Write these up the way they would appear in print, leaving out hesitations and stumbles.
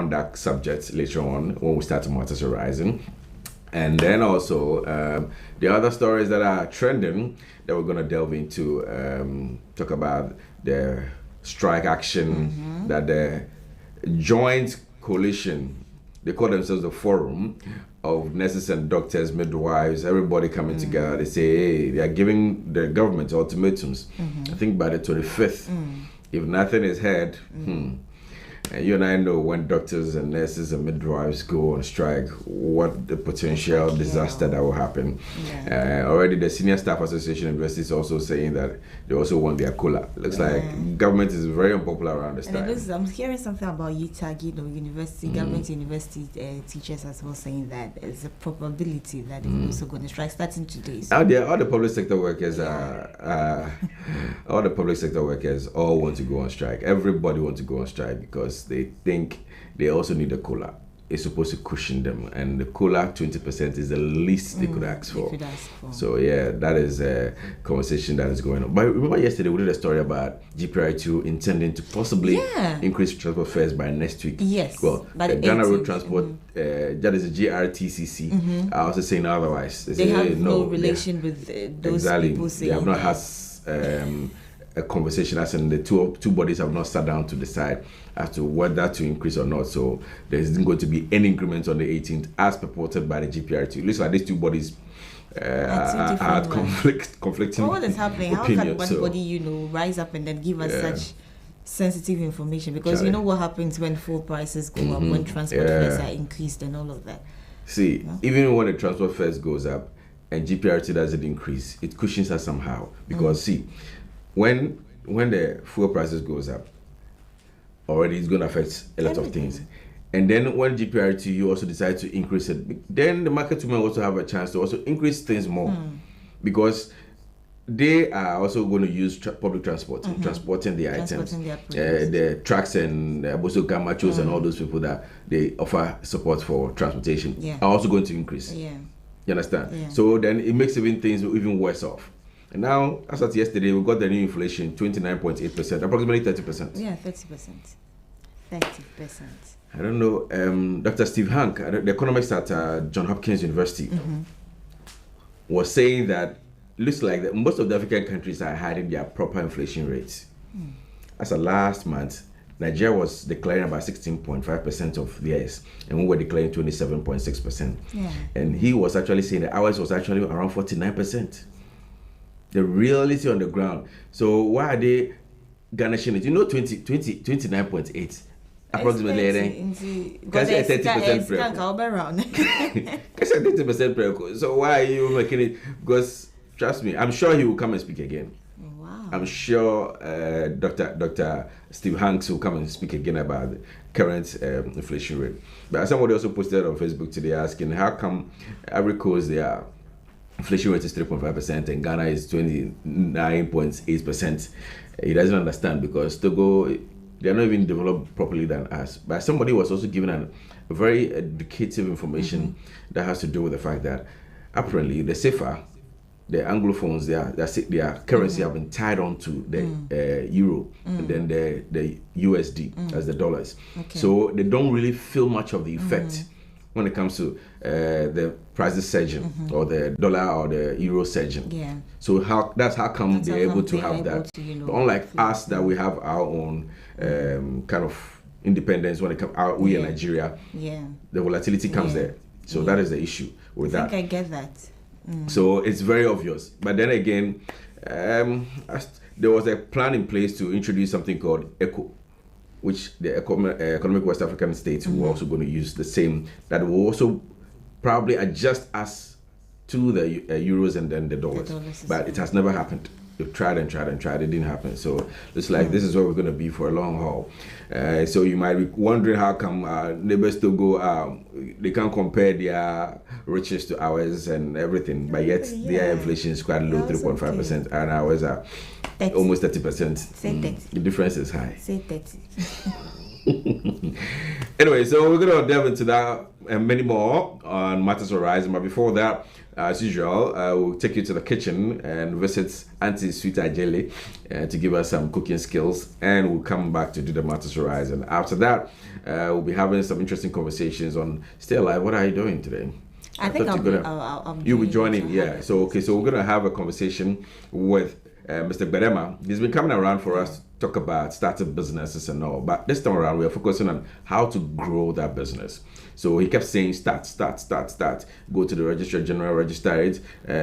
on that subject later on when we start Matters Horizon. And then also the other stories that are trending that we're going to delve into, talk about the strike action that the joint coalition, they call themselves the Forum of Nurses and Doctors, Midwives, everybody coming together. They say, hey, they are giving the government ultimatums. I think by the 25th, if nothing is heard, and you and I know when doctors and nurses and midwives go on strike, what the potential disaster that will happen. Already the Senior Staff Association of Universities is also saying that they also want their COLA. Looks like government is very unpopular around this time. I'm hearing something about UTAG, government university teachers as well, saying that there's a probability that they're also going to strike starting today. So. All the public sector workers all the public sector workers all want to go on strike. Everybody wants to go on strike because they think they also need a COLA. It's supposed to cushion them, and the COLA 20% is the least they could ask for. So yeah, that is a conversation that is going on. But remember yesterday we did a story about GPRI2 intending to possibly increase transport fares by next week. Yes. Well, the Ghana Road Transport, that is the GRTCC, are also saying otherwise. They have no relation with those people saying they have not had a conversation, as in the two bodies have not sat down to decide as to whether to increase or not. So there isn't going to be any increments on the 18th as purported by the GPRT. It looks like these two bodies are conflicting. What is happening? Opinion, how can one body, rise up and then give us such sensitive information? Because you know what happens when fuel prices go up, when transport fares are increased and all of that. See, even when the transport fares goes up and GPRT doesn't increase, it cushions us somehow. Because see, when the fuel prices goes up, already it's going to affect a lot of things. And then when GPRT, you also decide to increase it, then the market women also have a chance to also increase things more. Because they are also going to use public transport in transporting the items. The trucks and Boso Gamachos and all those people that they offer support for transportation are also going to increase. You understand? So then it makes things even worse off. And now, as of yesterday, we got the new inflation, 29.8%, approximately 30%. Yeah, 30%. 30%. I don't know. Dr. Steve Hank, the economist at Johns Hopkins University, was saying that it looks like that most of the African countries are hiding their proper inflation rates. As of last month, Nigeria was declaring about 16.5% of theirs, and we were declaring 27.6%. And he was actually saying that ours was actually around 49%. The reality on the ground. So why are they garnishing it? 29.8 approximately. Because 30% Because 30%. So why are you making it? Because trust me, I'm sure he will come and speak again. Wow. I'm sure Dr. Steve Hanks will come and speak again about the current inflation rate. But somebody also posted on Facebook today asking, how come Ivory Coast, their inflation rate is 3.5% and Ghana is 29.8%? He doesn't understand because Togo, they're not even developed properly than us. But somebody was also given a very educative information that has to do with the fact that apparently the CFA, the Anglophones, their currency have been tied on to the euro and then the USD as the dollars. So they don't really feel much of the effect when it comes to the prices surging or the dollar or the euro surging. So that's how come they're able to have that. But unlike us, that we have our own kind of independence when it comes out, we in Nigeria, the volatility comes there. So that is the issue with that. I think I get that. So it's very obvious. But then again, there was a plan in place to introduce something called ECO, which the Economic West African States were also going to use the same, that will also probably adjust us to the euros and then the dollars. But it has never happened. We've tried and tried and tried. It didn't happen. So it's like this is where we're going to be for a long haul. So you might be wondering how come neighbors still go, they can't compare their riches to ours and everything, but yet their inflation is quite low, 3.5%, and ours are 30. Almost 30%. Say 30. The difference is high. Say 30. Anyway, so we're going to delve into that and many more on Matters Horizon. But before that, as usual, we'll take you to the kitchen and visit Auntie Sweet Ajele to give us some cooking skills, and we'll come back to do the Matters Horizon. After that, we'll be having some interesting conversations on Stay Alive. What are you doing today? I think you'll be joining, yeah. So we're gonna have a conversation with Mr. Berema. He's been coming around for us to talk about starting businesses and all, but this time around we are focusing on how to grow that business. So he kept saying start. Go to the Registrar General, register it,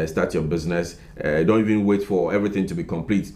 start your business. Don't even wait for everything to be complete.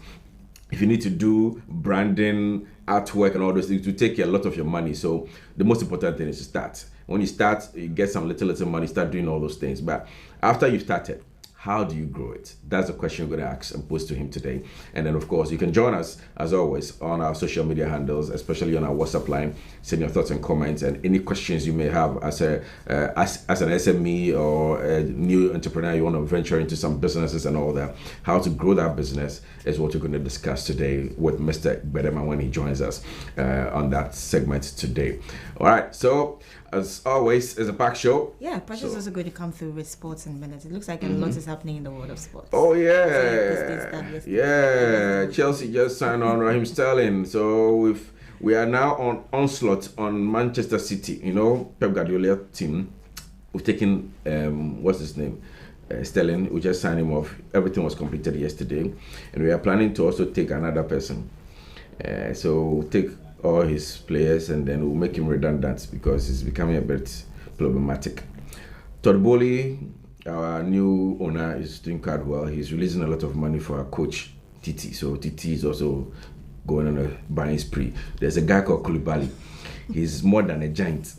If you need to do branding, artwork, and all those things, it will take you a lot of your money. So the most important thing is to start. When you start, you get some little money, start doing all those things. But after you've started, how do you grow it? That's the question we're going to ask and pose to him today. And then, of course, you can join us, as always, on our social media handles, especially on our WhatsApp line. Send your thoughts and comments and any questions you may have as an SME or a new entrepreneur. You want to venture into some businesses and all that. How to grow that business is what we're going to discuss today with Mr. Berema when he joins us on that segment today. All right, so as always, it's a packed show. Yeah, Precious is also going to come through with sports in minutes. It looks like a lot is happening in the world of sports. Oh, yeah. Chelsea just signed on Raheem Sterling. So we are now on onslaught on Manchester City. You know, Pep Guardiola team. We've taken, what's his name? Sterling. We just signed him off. Everything was completed yesterday. And we are planning to also take another person. So we'll take all his players and then we'll make him redundant because it's becoming a bit problematic. Todd Bowley, our new owner, is doing quite well. He's releasing a lot of money for our coach, Titi. So Titi is also going on a buying spree. There's a guy called Koulibaly. He's more than a giant.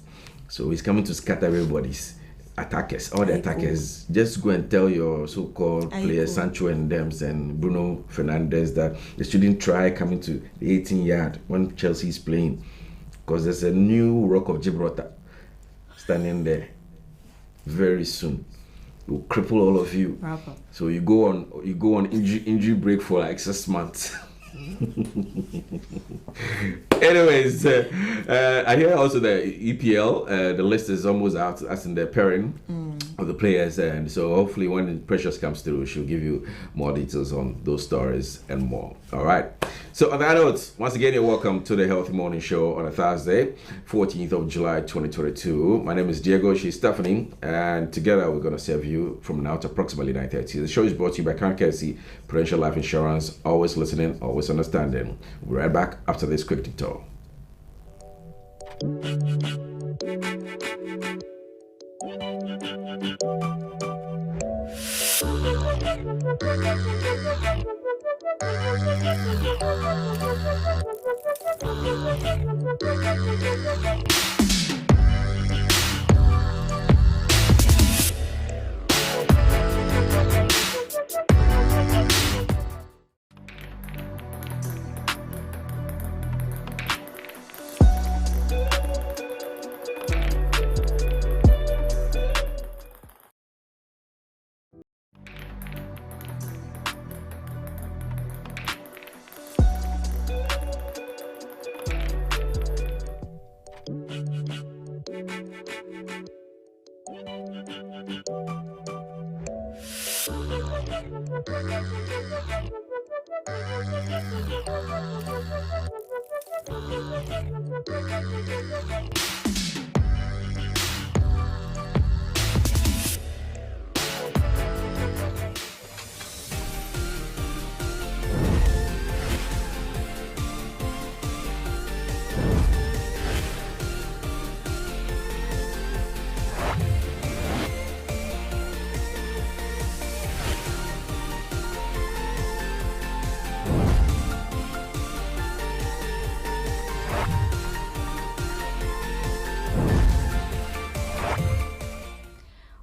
So he's coming to scatter everybody's attackers, all the attackers. Just go and tell your so-called players, Sancho and Dems and Bruno Fernandes, that they shouldn't try coming to the 18-yard when Chelsea is playing, because there's a new Rock of Gibraltar standing there very soon. It will cripple all of you. Proper. So you go on injury break for like 6 months. Anyways, I hear also the EPL, the list is almost out, as in the pairing of the players, and so hopefully when Precious comes through, she'll give you more details on those stories and more. All right. So on that note, once again, you're welcome to the Healthy Morning Show on a Thursday, 14th of July, 2022. My name is Diego, she's Stephanie, and together we're going to serve you from now to approximately 9:30. The show is brought to you by Kankersi Prudential Life Insurance. Always listening, always understanding. We'll be right back after this quick detour.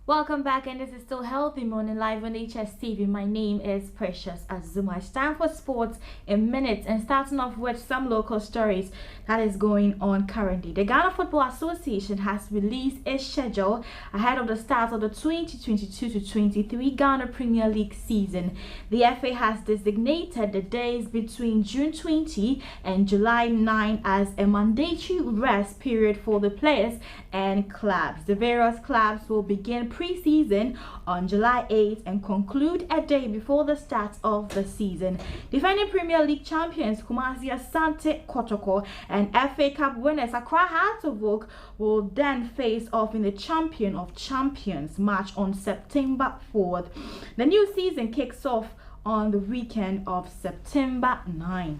Welcome back, and this is still Healthy Morning live on Hstv. My name is Precious Azuma. It's time for sports in minutes, and starting off with some local stories that is going on currently. The Ghana Football Association has released its schedule ahead of the start of the 2022-23 Ghana Premier League season. The FA has designated the days between June 20 and July 9 as a mandatory rest period for the players and clubs. The various clubs will begin pre-season on July 8th and conclude a day before the start of the season. Defending Premier League champions Kumasi Asante Kotoko and FA Cup winners Accra Hearts of Oak will then face off in the Champion of Champions match on September 4th. The new season kicks off on the weekend of September 9th.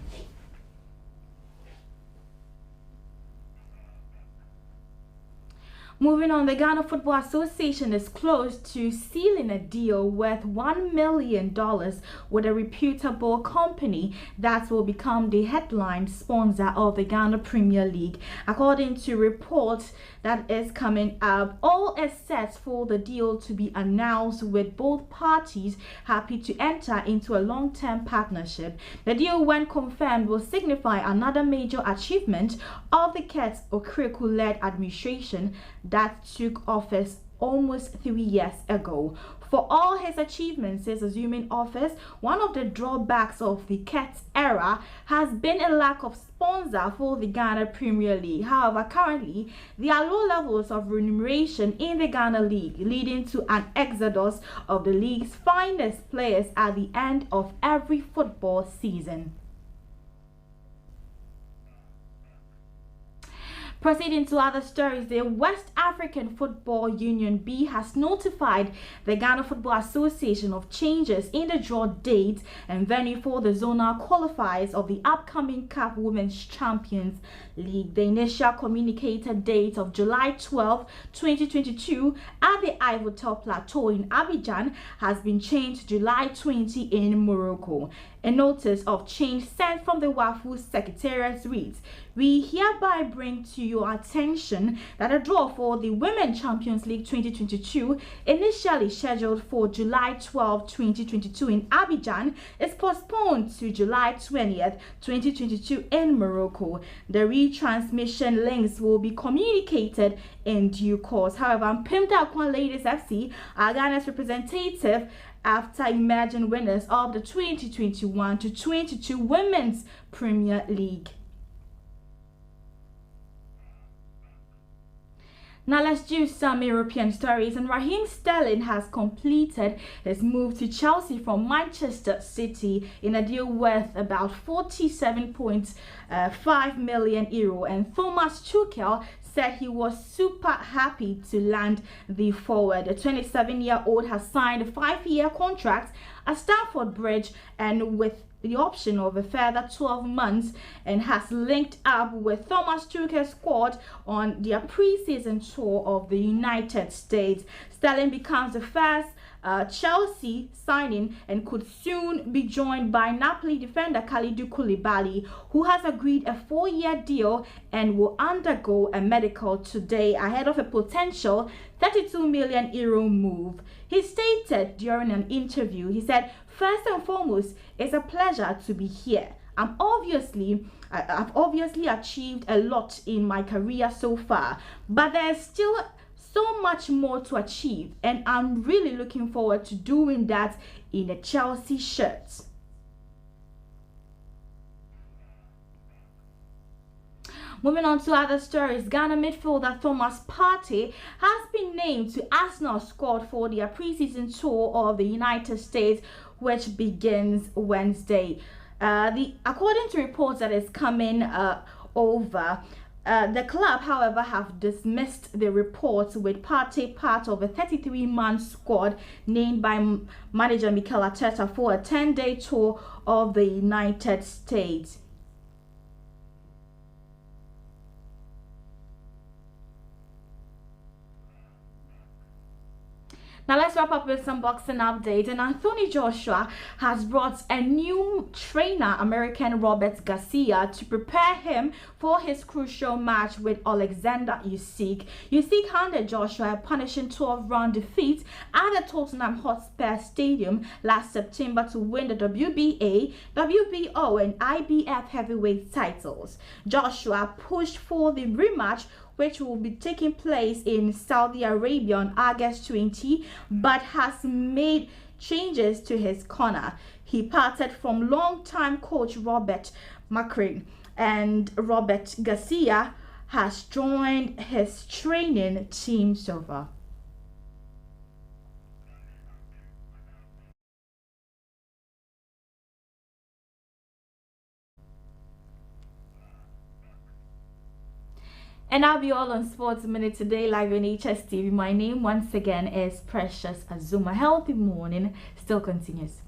Moving on, the Ghana Football Association is close to sealing a deal worth $1 million with a reputable company that will become the headline sponsor of the Ghana Premier League. According to reports that is coming up, all is set for the deal to be announced, with both parties happy to enter into a long-term partnership. The deal, when confirmed, will signify another major achievement of the Kets Okreku-led administration that took office almost 3 years ago. For all his achievements since assuming office, one of the drawbacks of the Kets era has been a lack of sponsor for the Ghana Premier League. However, currently there are low levels of remuneration in the Ghana League, leading to an exodus of the league's finest players at the end of every football season. Proceeding to other stories, the West African Football Union B has notified the Ghana Football Association of changes in the draw date and venue for the zonal qualifiers of the upcoming CAF Women's Champions League. The initial communicated date of July 12, 2022 at the Ivory Top Plateau in Abidjan has been changed to July 20 in Morocco. A notice of change sent from the WAFU Secretariat reads, "We hereby bring to your attention that a draw for the Women's Champions League 2022, initially scheduled for July 12, 2022 in Abidjan, is postponed to July 20th, 2022 in Morocco. The retransmission links will be communicated in due course." However, Mpimda Akwan Ladies FC, our Ghana's representative, after emerging winners of the 2021-22 Women's Premier League. Now let's do some European stories. And Raheem Sterling has completed his move to Chelsea from Manchester City in a deal worth about €47.5 million. And Thomas Tuchel said he was super happy to land the forward. The 27-year-old has signed a 5-year contract at Stamford Bridge and with the option of a further 12 months, and has linked up with Thomas Tuchel's squad on their pre-season tour of the United States. Sterling becomes the first Chelsea signing and could soon be joined by Napoli defender Kalidou Koulibaly, who has agreed a 4-year deal and will undergo a medical today ahead of a potential €32 million move. He stated during an interview, he said, "First and foremost, it's a pleasure to be here. I've obviously achieved a lot in my career so far, but there's still so much more to achieve, and I'm really looking forward to doing that in a Chelsea shirt." Moving on to other stories, Ghana midfielder Thomas Partey has been named to Arsenal's squad for their pre-season tour of the United States, which begins Wednesday. According to reports that is coming over, the club, however, have dismissed the reports, with Partey part of a 33-man squad named by manager Mikel Arteta for a 10-day tour of the United States. Now let's wrap up with some boxing updates. And Anthony Joshua has brought a new trainer, American Robert Garcia, to prepare him for his crucial match with Alexander Usyk. Usyk handed Joshua a punishing 12-round defeat at the Tottenham Hotspur Stadium last September to win the WBA, WBO and IBF heavyweight titles. Joshua pushed for the rematch, which will be taking place in Saudi Arabia on August 20, but has made changes to his corner. He parted from longtime coach Robert McCrae, and Robert Garcia has joined his training team so far. And I'll be all on Sports Minute today, live on Hstv. My name once again is Precious Azuma. Healthy morning still continues.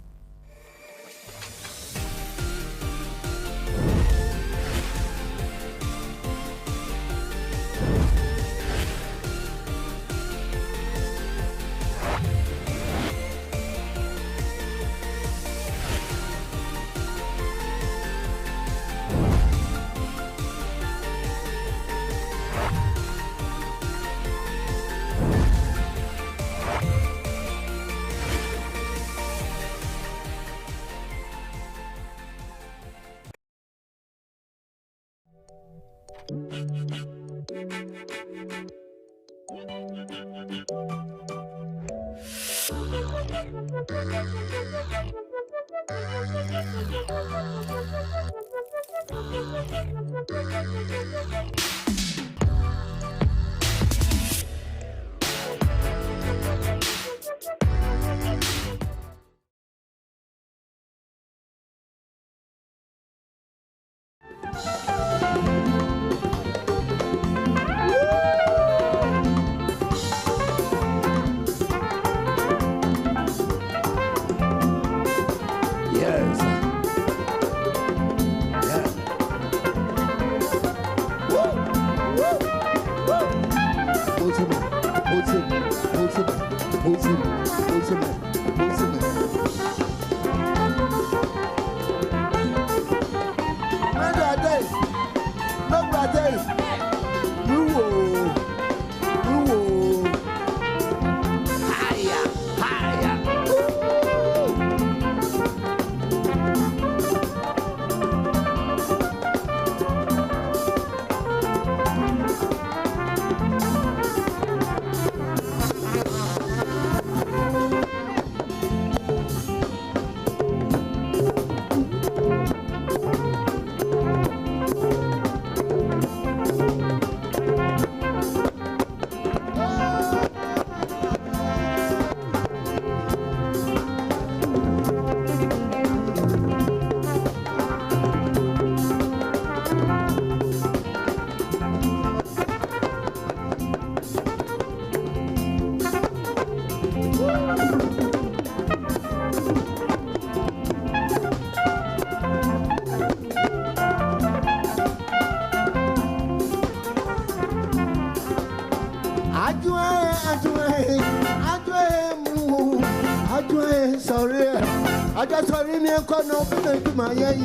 I just saw him and called no to my yeah.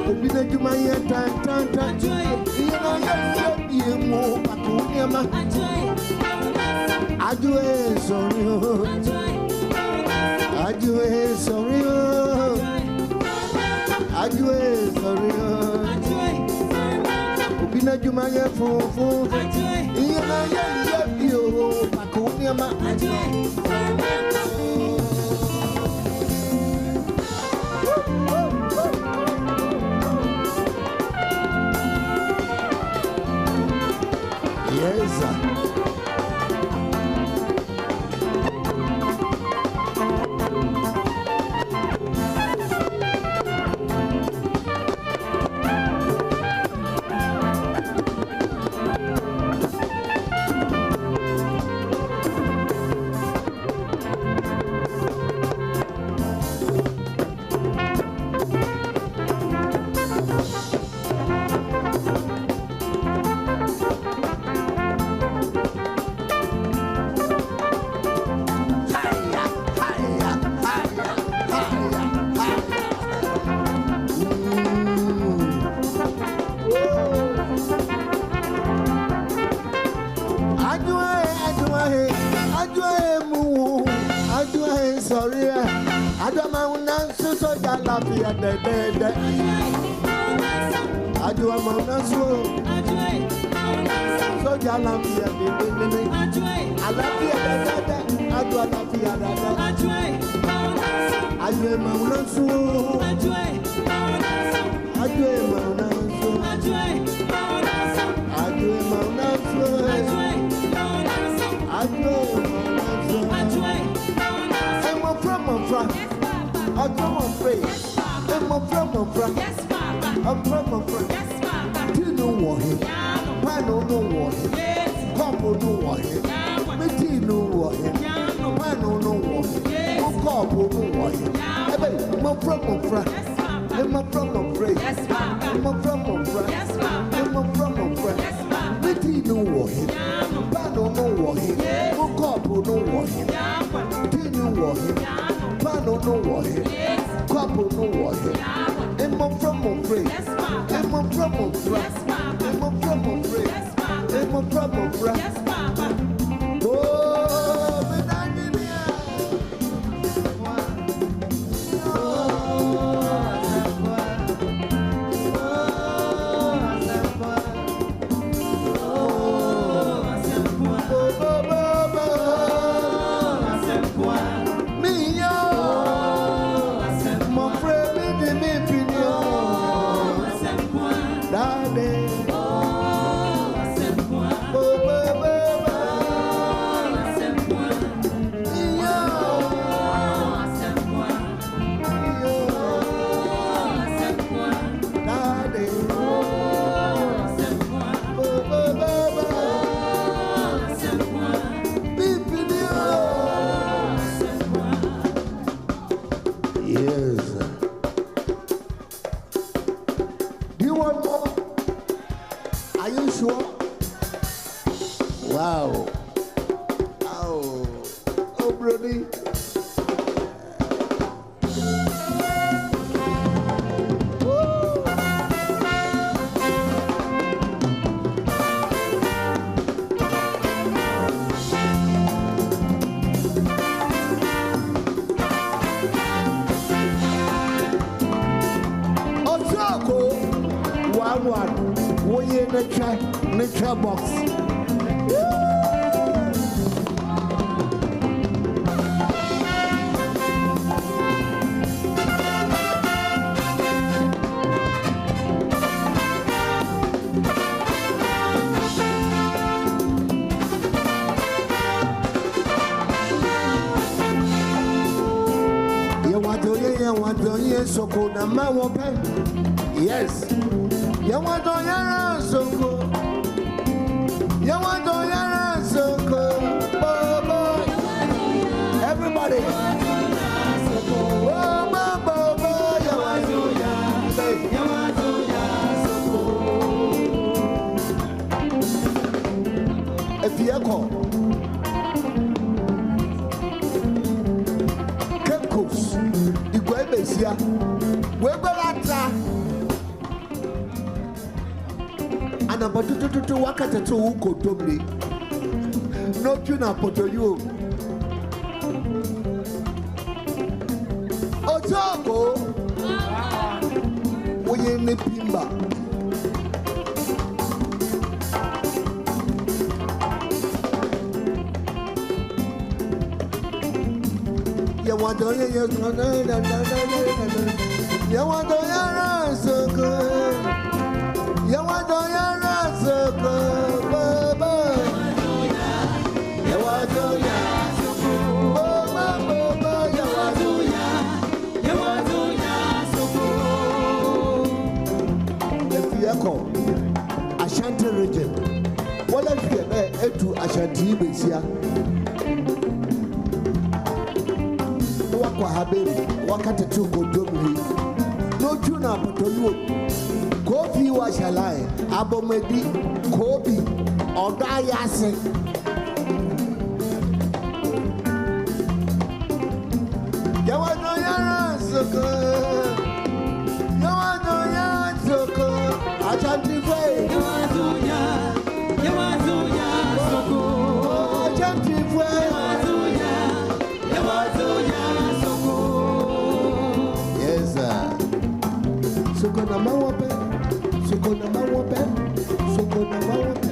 Open to my tan. You know, I do it, sorry. Open to my phone. Yes. Sorry, I don't know, so I do a mountain so I love you. I love you. I do a love you. I do a mountain so I do a mountain so I do a mountain so I do I'm from a front. I come on face. I'm from a front. I'm from a front. You know what? Pano no water. Couple no water. Meti no water. Pano no water. Couple no water. Ebe, my from my friend. My from my friend. My from my friend. My from my friend. Meti no water. Pano no water. Couple no water. Meti no water. Pano no water. Couple no water. I'm from my friend. I'm from my friend. I'm from my friend. I'm from my friend. Oh, nature box. You want to hear so good, and my woman. Yes. You want to hear so good. You want to hear so good. Everybody. If you call Kekos, you go Besia, where will I try? And about to work at a two could do me. No tuna put to you. Otoko, we in the Pimba. You want to hear your you want to hear so good. You want to hear so good, Baba. You want to hear so good, Baba. You want to hear so good. If you echo Ashanti region, what if you to Ashanti Besia? Wakati tu kodomri no tuna potolu kofi wa shalai abomedi kobi oda yase yawa no yara soko Ashanti way yawa no ya soko Ashanti way yawa no ya Sokona mawape, sokona mawape, sokona mawape.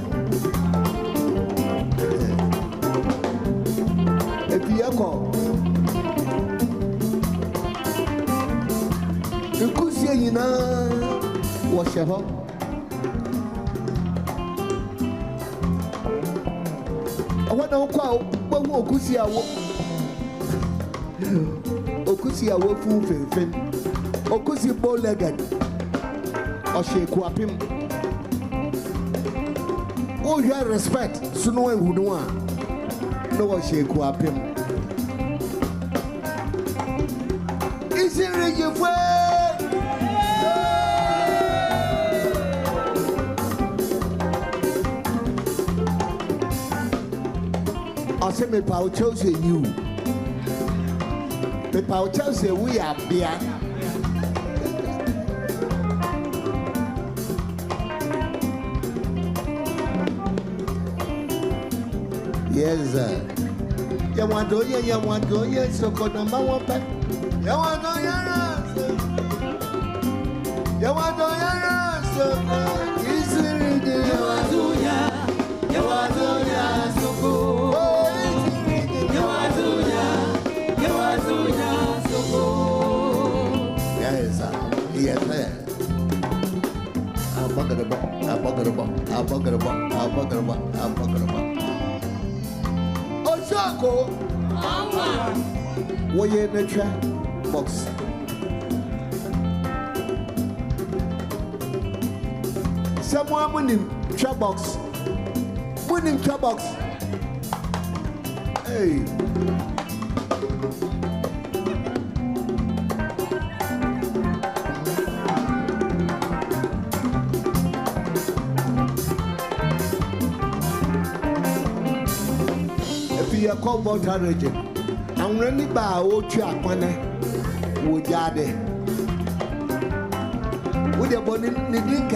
Epiako. Ikusie yina washeho. Awana okwa gbowo okusi awo. Okusi awo fun fefen. Okusi bow-legged. Oshe Kwapim. Oh, you have respect. So no one would want. No one shake up him. Is it your friend? I say, me power chose you. Me power chose we are beer. Yes, sir. You want to hear, so good number one pack. You want to hear, you want to hear, so good. Is it you want to hear, you want to hear, so good. You want to hear, you want to hear, so good. Yes, sir. Yes, sir. I'm bucket about, I'm bucket about, I'm bucket about, I'm bucket about, I'm bucket about. Go. What you in the trap box? Someone winning trap box. Winning trap box. Hey. A cobalt region. I'm running by old trap on it. Would yard with your body in the drink.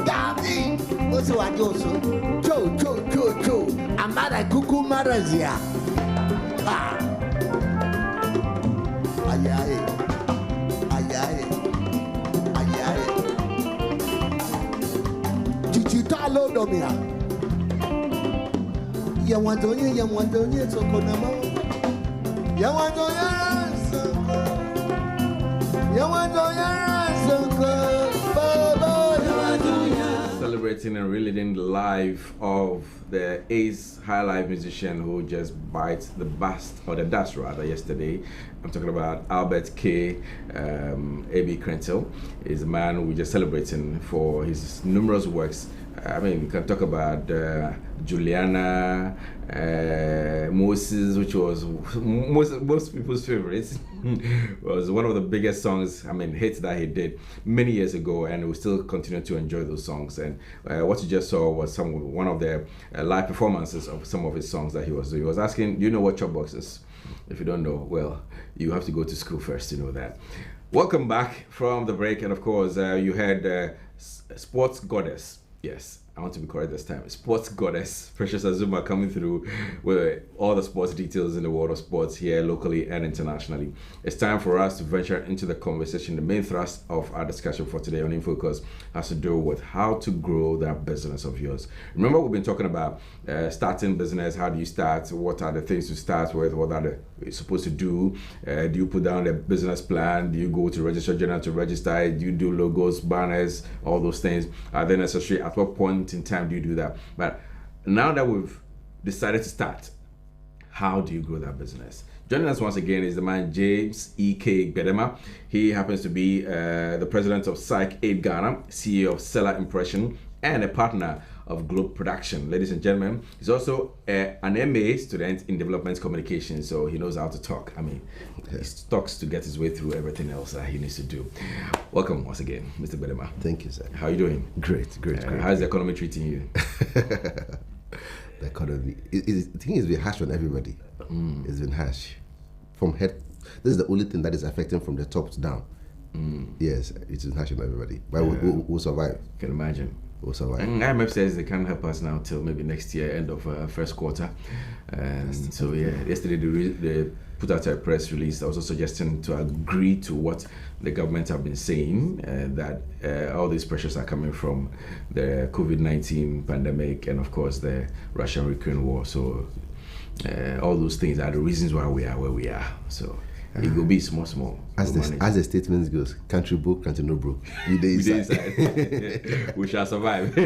Daddy, what's what you so? Cho. I'm mad at Cuckoo Marazia. Ah, ayaye. Chichitalo domia. You want to hear, so good. You want to hear, so good. You want to hear, so good. Celebrating and reliving the life of the ace high life musician who just bites the dust rather yesterday. I'm talking about Albert K. A.B. Krentel. Is a man we're just celebrating for his numerous works. I mean, we can talk about Juliana, Moses, which was most people's favorites. Was one of the biggest songs, hits that he did many years ago, and we still continue to enjoy those songs. And what you just saw was one of the live performances of some of his songs that he was doing. He was asking, do you know what chopbox is? If you don't know, well, you have to go to school first to know that. Welcome back from the break, and of course, you had Sports Goddess. Yes, I want to be correct this time. Sports Goddess Precious Azuma coming through with all the sports details in the world of sports here locally and internationally. It's time for us to venture into the conversation. The main thrust of our discussion for today on InFocus has to do with how to grow that business of yours. Remember, we've been talking about starting business. How do you start? What are the things to start with? What are you supposed to do? Do you put down a business plan? Do you go to Register General to register? Do you do logos, banners, all those things? Are they necessary? At what point in time do you do that? But now that we've decided to start, how do you grow that business? Joining us once again is the man James E.K. Bedema. He happens to be the president of Psych Aid Ghana, CEO of Seller Impression, and a partner of Globe Production. Ladies and gentlemen, he's also an MA student in development communication, so he knows how to talk. He talks to get his way through everything else that he needs to do. Welcome once again, Mr. Bedema. Thank you, sir. How are you doing? Great. How's the economy treating you? The economy, I think it's been harsh on everybody. It's been harsh. From head, this is the only thing that is affecting from the top to down. Yes, it's been harsh on everybody. But we'll survive. Can imagine. We'll survive. IMF says they can't help us now till maybe next year, end of first quarter. So yesterday they put out a press release also suggesting to agree to what the government have been saying, that all these pressures are coming from the COVID-19 pandemic and of course the Russian-Ukraine war. So all those things are the reasons why we are where we are. So it will be small. As the statement goes, country broke, country no broke. We shall survive.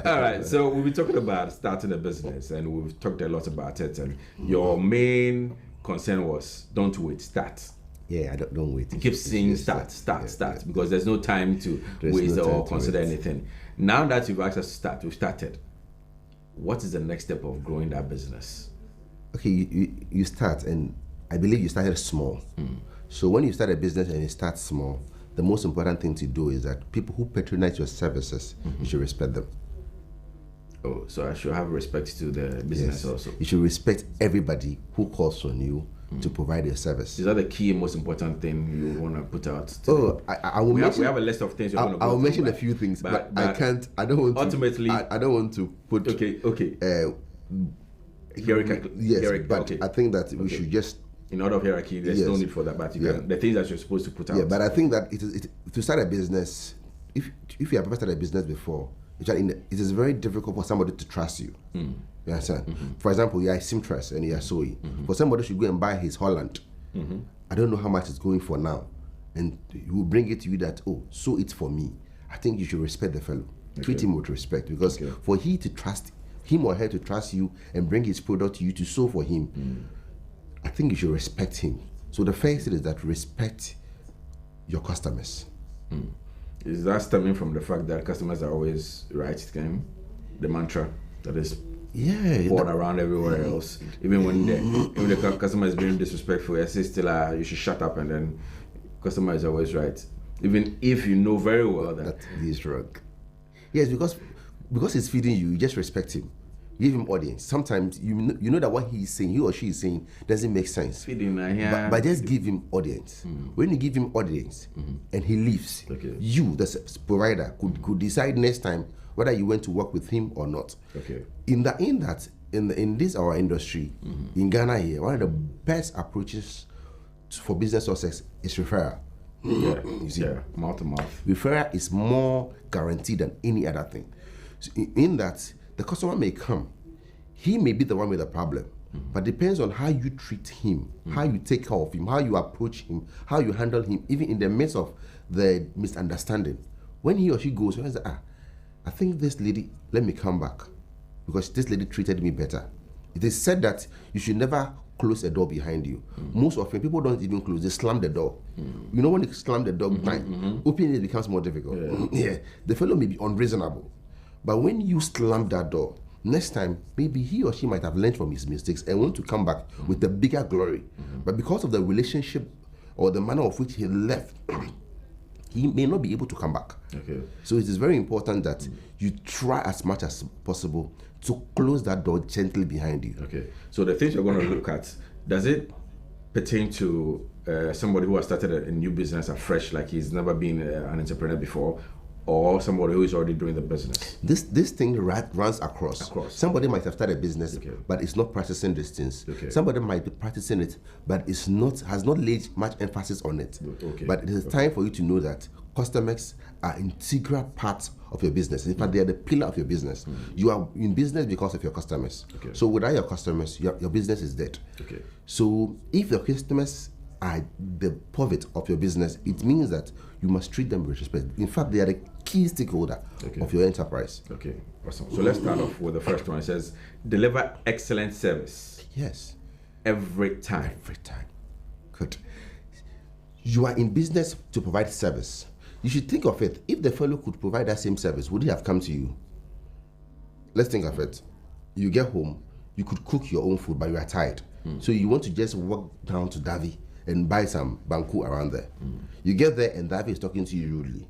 All right, so we'll be talking about starting a business, and we've talked a lot about it. And your main concern was, don't wait, start. Yeah, I don't wait. You keep saying start, because there's no time to waste or consider anything. Now that you've asked us to start, we've started. what is the next step of growing that business? Okay, you start, and I believe you started small. So when you start a business and you start small, the most important thing to do is that people who patronize your services, you should respect them. Oh, so I should have respect to the business also. You should respect everybody who calls on you to provide a service. Is that the key and most important thing you want to put out today? Oh, I will mention. We have a list of things you're going to go I'll through, mention a few things, but I can't. I don't want ultimately, to. I don't want to put. Okay. Hierarchy. Yes, hierarchy, but okay. I think that we should just. In order of hierarchy, there's no need for that. But you can, the things that you're supposed to put out. Yeah, but I think that to start a business, if you have ever started a business before, it is very difficult for somebody to trust you. You understand? For example, you are a seamstress and you are sewing. For somebody should go and buy his Holland. I don't know how much it's going for now, and he will bring it to you that, oh, sew it for me. I think you should respect the fellow. Treat him with respect, because for him or her to trust you and bring his product to you to sew for him, I think you should respect him. So the first thing is that respect your customers. Is that stemming from the fact that customers are always right? The mantra that is poured around everywhere else. Even when the customer is being disrespectful, I say still you should shut up, and then customer is always right. Even if you know very well that he's wrong. Yes, because he's feeding you, you just respect him. Give him audience. Sometimes you know that what he's saying, he or she is saying, doesn't make sense. Feeding, but just give him audience. When you give him audience and he leaves, you, the provider, could decide next time whether you went to work with him or not. In this our industry, in Ghana here, one of the best approaches for business success is referral. You see, mouth to mouth. Referral is more guaranteed than any other thing. So in that, the customer may come, he may be the one with the problem, but depends on how you treat him, how you take care of him, how you approach him, how you handle him, even in the midst of the misunderstanding. When he or she goes, he says, I think this lady, let me come back, because this lady treated me better. It is said that you should never close a door behind you. Most often, people don't even close, they slam the door. You know, when you slam the door, opening it becomes more difficult. The fellow may be unreasonable. But when you slam that door, next time, maybe he or she might have learned from his mistakes and want to come back with a bigger glory. But because of the relationship or the manner of which he left, he may not be able to come back. So it is very important that you try as much as possible to close that door gently behind you. So the things you're going to look at, does it pertain to somebody who has started a new business afresh, like he's never been an entrepreneur before, or somebody who is already doing the business? This thing runs across. Somebody might have started a business, but it's not practicing these things. Somebody might be practicing it, but has not laid much emphasis on it. But it is time for you to know that customers are integral part of your business. In fact, they are the pillar of your business. You are in business because of your customers. So without your customers, your business is dead. So if your customers are the pivot of your business, it means that you must treat them with respect. In fact, they are the key stakeholder of your enterprise. Awesome. So let's start off with the first one. It says, deliver excellent service. Yes. Every time. Good. You are in business to provide service. You should think of it. If the fellow could provide that same service, would he have come to you? Let's think of it. You get home, you could cook your own food, but you are tired. So you want to just walk down to Davi and buy some banku around there. You get there and Davi is talking to you rudely.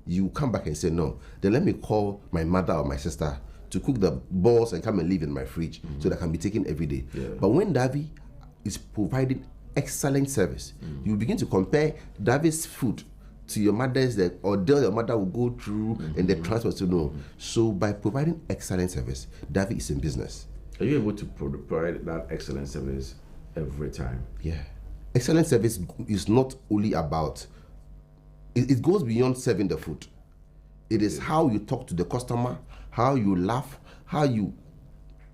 You come back and say, no, then let me call my mother or my sister to cook the balls and come and leave in my fridge so that can be taken every day. But when Davi is providing excellent service, you begin to compare Davi's food to your mother's, that ordeal your mother will go through and the transport to know. So by providing excellent service, Davi is in business. Are you able to provide that excellent service every time? Yeah. Excellent service is not only about, it goes beyond serving the food. It is how you talk to the customer, how you laugh, how you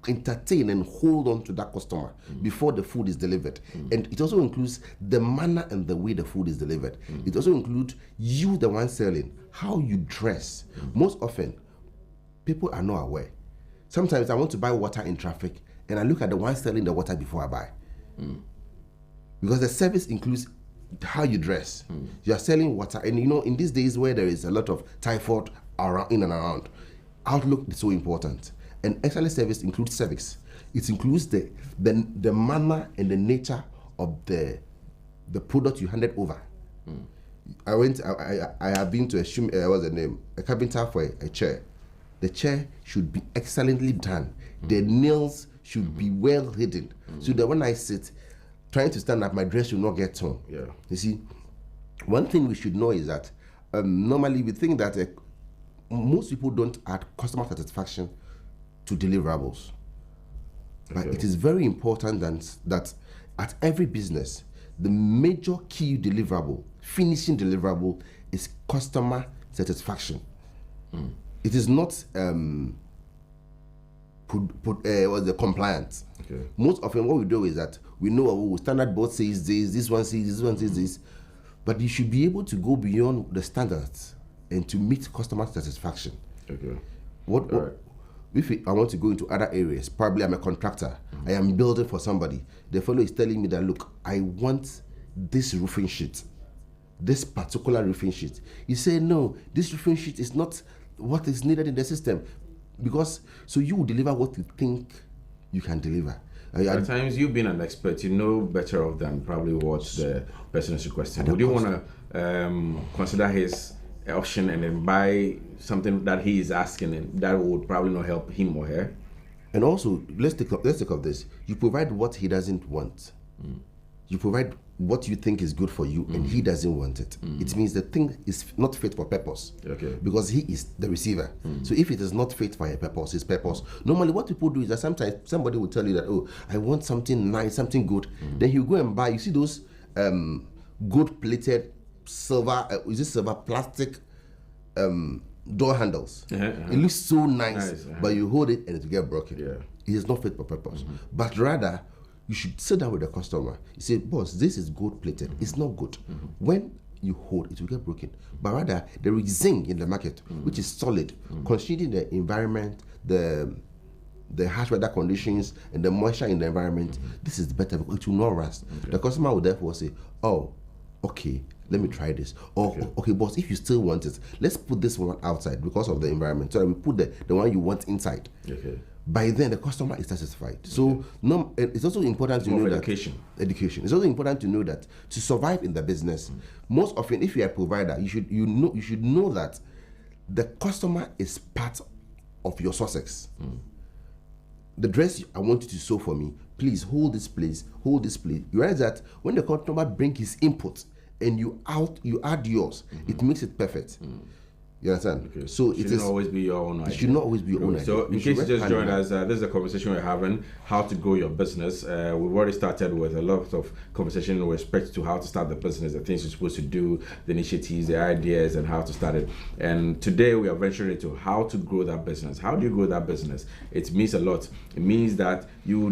entertain and hold on to that customer before the food is delivered. And it also includes the manner and the way the food is delivered. It also includes you, the one selling, how you dress. Most often, people are not aware. Sometimes I want to buy water in traffic and I look at the one selling the water before I buy. Because the service includes how you dress. You are selling water, and you know, in these days where there is a lot of typhoid around, in and around, outlook is so important. And excellent service includes service. It includes the manner and the nature of the product you handed over. I have been to what's the name? A carpenter for a chair. The chair should be excellently done. The nails should be well hidden, so that when I sit, trying to stand up, my dress will not get torn. Yeah. You see, one thing we should know is that normally we think that most people don't add customer satisfaction to deliverables. But it is very important that at every business, the major key deliverable, finishing deliverable, is customer satisfaction. It is not the compliance. Okay. Most often what we do is that we know standard board says this one says this, but you should be able to go beyond the standards and to meet customer satisfaction. Okay. If I want to go into other areas, probably I'm a contractor, I am building for somebody. The fellow is telling me that, look, I want this roofing sheet, this particular roofing sheet. You say, no, this roofing sheet is not what is needed in the system, so you will deliver what you think you can deliver. At times, you being an expert, you know better of than probably what the person is requesting. Would you want to consider his option and then buy something that he is asking, and that would probably not help him or her? And also, let's take of this. You provide what he doesn't want. You provide what you think is good for you, and he doesn't want it. It means the thing is not fit for purpose. Okay. Because he is the receiver. So if it is not fit for his purpose. Normally what people do is that sometimes somebody will tell you that, oh, I want something nice, something good. Then you go and buy, you see those gold plated silver, plastic door handles. It looks so nice. But you hold it and it will get broken. Yeah. It is not fit for purpose. But rather, you should sit down with the customer. You say, boss, this is gold plated. It's not good. When you hold, it will get broken. But rather, there is zinc in the market, which is solid, considering the environment, the harsh weather conditions, and the moisture in the environment. This is better because it will not rust. The customer will therefore say, oh, okay, let me try this. Or, okay, boss, if you still want it, let's put this one outside because of the environment. So we put the one you want inside. Okay. By then, the customer is satisfied. So it's also important to know that education. It's also important to know that to survive in the business, most often, if you are a provider, you should know that the customer is part of your success. The dress I want you to sew for me, please hold this place, hold this place. You realize that when the customer brings his input and you add yours, it makes it perfect. You understand? Okay. So it shouldn't always be your own idea. It should not always be your own idea. So in case you just joined us, this is a conversation we're having, how to grow your business. We've already started with a lot of conversation with respect to how to start the business, the things you're supposed to do, the initiatives, the ideas, and how to start it. And today we are venturing into how to grow that business. How do you grow that business? It means a lot. It means that you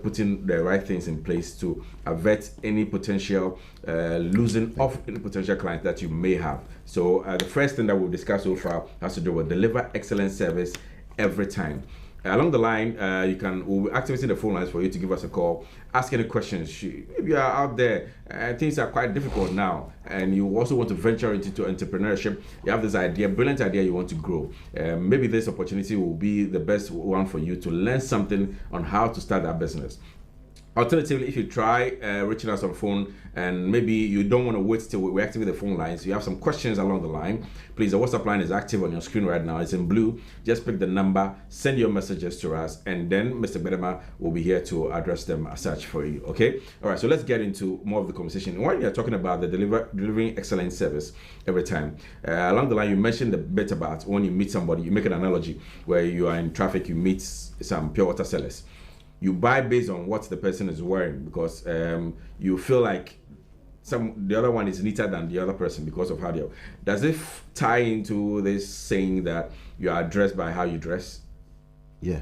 putting the right things in place to avert any potential losing of any potential clients that you may have. So the first thing that we've discussed so far has to do with deliver excellent service every time. Along the line, we'll be activating the phone lines for you to give us a call, ask any questions. If you are out there, things are quite difficult now, and you also want to venture into entrepreneurship, you have this idea, brilliant idea you want to grow. Maybe this opportunity will be the best one for you to learn something on how to start that business. Alternatively, if you try reaching us on phone and maybe you don't want to wait till we activate the phone lines, you have some questions along the line, please, the WhatsApp line is active on your screen right now. It's in blue. Just pick the number, send your messages to us, and then Mr. Bedema will be here to address them as such for you, okay? All right, so let's get into more of the conversation. While you're talking about the delivering excellent service every time, along the line, you mentioned a bit about when you meet somebody, you make an analogy where you are in traffic, you meet some pure water sellers. You buy based on what the person is wearing because you feel like the other one is neater than the other person because of how they are. Does it tie into this saying that you are dressed by how you dress? Yeah,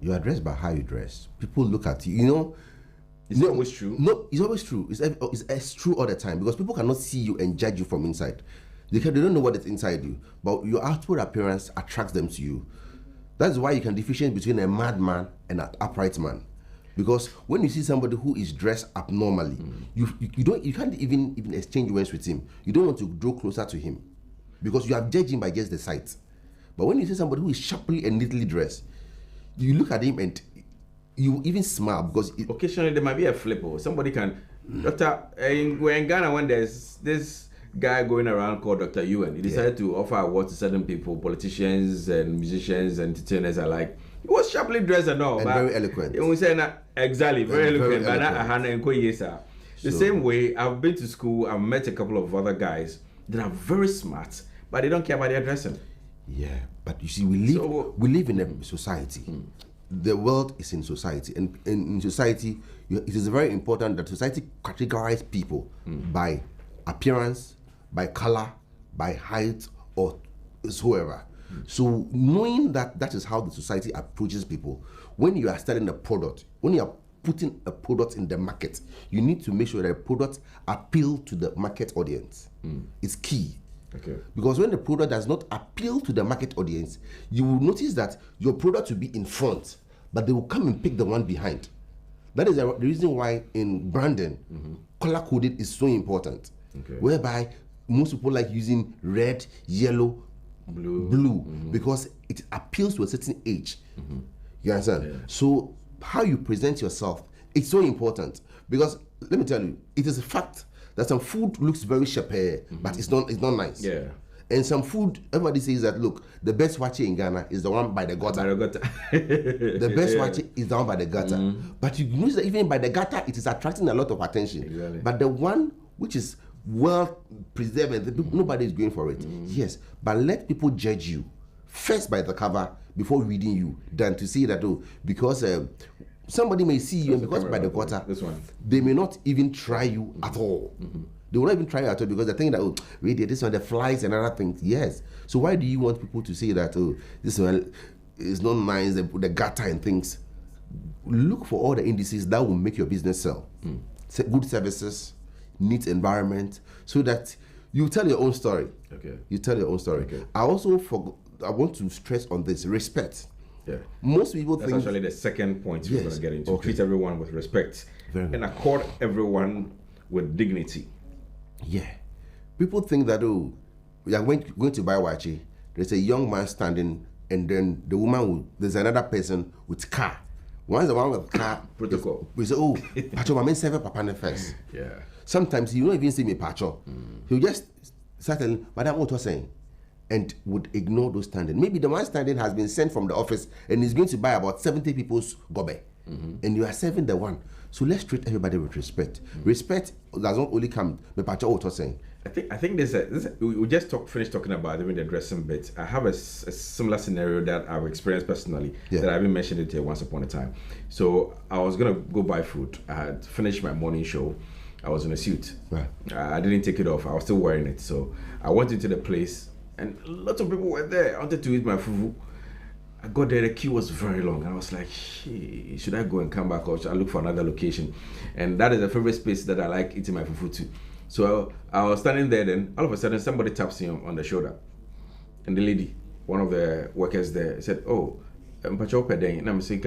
you are dressed by how you dress. People look at you. You know, it's not always true. No, it's always true. It's true all the time because people cannot see you and judge you from inside. They don't know what is inside you, but your outward appearance attracts them to you. That's why you can differentiate between a madman and an upright man, because when you see somebody who is dressed abnormally, you can't even exchange words with him. You don't want to draw closer to him, because you have judged him by just the sight. But when you see somebody who is sharply and neatly dressed, you look at him and you even smile because occasionally there might be a flip or somebody can. Doctor, in Ghana, when there's this guy going around called Dr. Ewan, he decided to offer awards to certain people, politicians and musicians and entertainers alike. He was sharply dressed and all, and but very eloquent. We say exactly, very eloquent. The same way, I've been to school, I've met a couple of other guys that are very smart, but they don't care about their dressing. Yeah, but you see, we live in a society. The world is in society, and in society, it is very important that society categorize people by appearance, by color, by height, or whatsoever. So knowing that that is how the society approaches people, when you are selling a product, when you are putting a product in the market, you need to make sure that the product appeal to the market audience. It's key. Okay. Because when the product does not appeal to the market audience, you will notice that your product will be in front, but they will come and pick the one behind. That is the reason why in branding, color coding is so important. Okay. Whereby most people like using red, yellow, blue, because it appeals to a certain age. You understand? Yeah. So how you present yourself, it's so important. Because let me tell you, it is a fact that some food looks very shapé, but it's not nice. Yeah. And some food, everybody says that, look, the best wache in Ghana is the one by the gutter. The best wache is the one by the gutter. But you notice that even by the gutter, it is attracting a lot of attention. Exactly. But the one which is well preserved, and nobody is going for it. Yes, but let people judge you first by the cover before reading you, than to see that, oh, because somebody may see you, and because by the gutter, they may not even try you at all. They will not even try at all because they're thinking that, oh, wait, this one, the flies and other things. Yes. So why do you want people to say that, oh, this one is not nice, the gutter and things? Look for all the indices that will make your business sell. Good services, neat environment, so that you tell your own story. Okay. You tell your own story. Okay. I want to stress on this, respect. Yeah. Most people That's think... actually the second point we're going to get into. Okay. Treat everyone with respect. And accord everyone with dignity. Yeah. People think that, oh, we are going to buy wachi. There's a young man standing, and then the woman there's another person with car. Once the one with car protocol. We say, oh, Pacho, my man serve Papa first. Yeah. Sometimes you don't even see me Pacho. He'll just start telling, Madam, what was saying? And would ignore those standing. Maybe the one standing has been sent from the office and is going to buy about 70 people's gobe. And you are serving the one. So let's treat everybody with respect. Respect does not only come with Pacho what was saying. I think we just finished talking about even the dressing bit. I have a similar scenario that I've experienced personally that I haven't mentioned it here once upon a time. So I was gonna go buy food. I had finished my morning show. I was in a suit. Right. I didn't take it off. I was still wearing it. So I went into the place and lots of people were there. I wanted to eat my fufu. I got there, the queue was very long. I was like, should I go and come back or should I look for another location? And that is the favorite space that I like eating my fufu to. So I was standing there, then all of a sudden somebody taps me on the shoulder. And the lady, one of the workers there, said, oh, and I'm saying,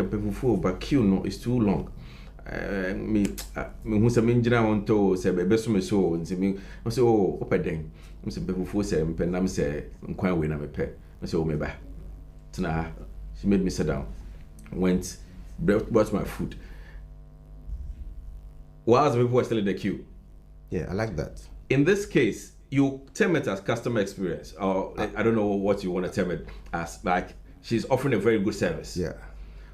but queue no, it's too long. Me who say menjina on to say bebeso me so nti me say oh opeden me say befufu say mpendam say nkwan we na me pe me say oh me ba tena. She made me sit down, went brought my food while the people were still in the queue. Yeah, I like that. In this case, you term it as customer experience, or I don't know what you want to term it as, like she's offering a very good service. Yeah.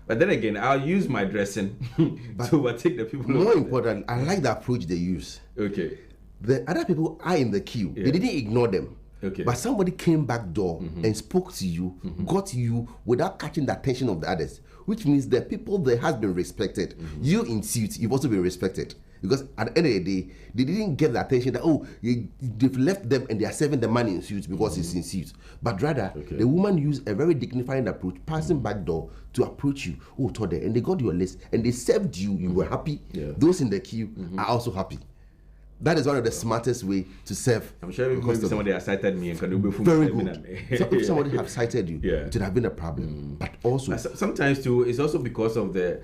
But then again, I'll use my dressing to overtake the people. More important, I like the approach they use. Okay. The other people are in the queue. They didn't ignore them. Okay. But somebody came back door and spoke to you, got you without catching the attention of the others, which means the people there has been respected. You in suit, you've also been respected. Because at the end of the day, they didn't get the attention that, oh, they've left them and they are serving the man in suits because he's in suits. But rather, the woman used a very dignified approach, passing back door to approach you. Oh, Tode, and they got your list and they served you. You were happy. Yeah. Those in the queue are also happy. That is one of the smartest way to serve. I'm sure maybe somebody has cited me and can do very good. So if somebody have cited you, it would have been a problem. But also, sometimes too, it's also because of the.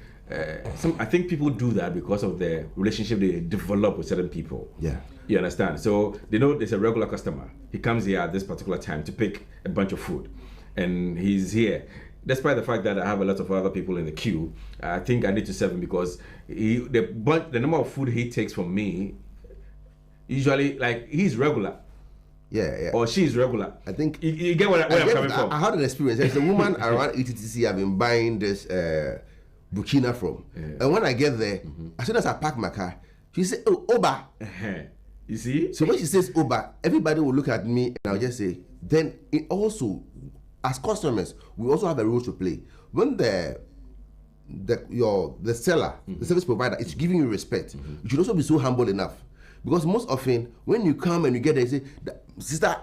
I think people do that because of the relationship they develop with certain people. Yeah. You understand? So they know there's a regular customer. He comes here at this particular time to pick a bunch of food, and he's here. despite the fact that I have a lot of other people in the queue, I think I need to serve him because the number of food he takes from me, usually, like, he's regular. Yeah. Or she's regular. I think you get where I'm coming from. I had an experience. There's a woman around ETTC I've been buying this Burkina from. And when I get there, as soon as I park my car, she said, "Oh, Oba." You see? So when she says Oba, everybody will look at me and I'll just say, then it also, as customers, we also have a role to play. When the seller, the service provider is giving you respect, you should also be so humble enough. Because most often, when you come and you get there, you say, "Sister,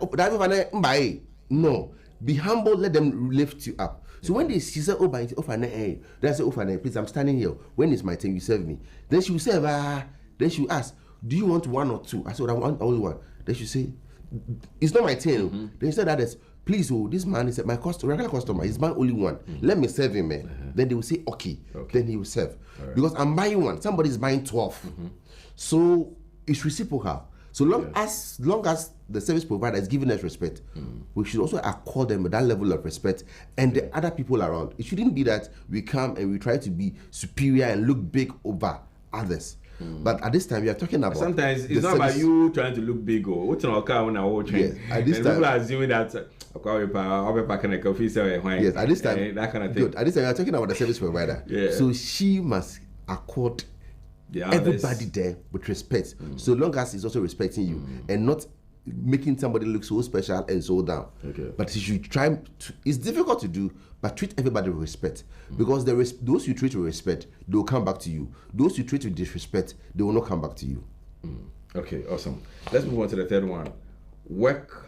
no, be humble, let them lift you up." So when she said, "Oh, they say, please, I'm standing here. When is my turn? You serve me." Then she will say, then she will ask, "Do you want one or two?" I said, "I want only one." Then she say, "It's not my turn." Then she said, "That is, please, this man is my regular customer. He's buying only one. Let me serve him, man." Then they will say, okay. Then he will serve. Right. Because I'm buying one. Somebody is buying 12. So it's reciprocal. So long as the service provider is giving us respect, we should also accord them with that level of respect and the other people around. It shouldn't be that we come and we try to be superior and look big over others. But at this time, we are talking about. Sometimes it's not about you trying to look big or what's on car when I watch. Yes, at this time, people are assuming that. Yes, at this time, that kind of thing. Good. At this time, we are talking about the service provider. Yeah. So she must accord everybody there with respect. So long as he's also respecting you and not making somebody look so special and so down. Okay. But you should try. It's difficult to do, but treat everybody with respect. Because those you treat with respect, they will come back to you. Those you treat with disrespect, they will not come back to you. Okay, awesome. Let's move on to the third one. Work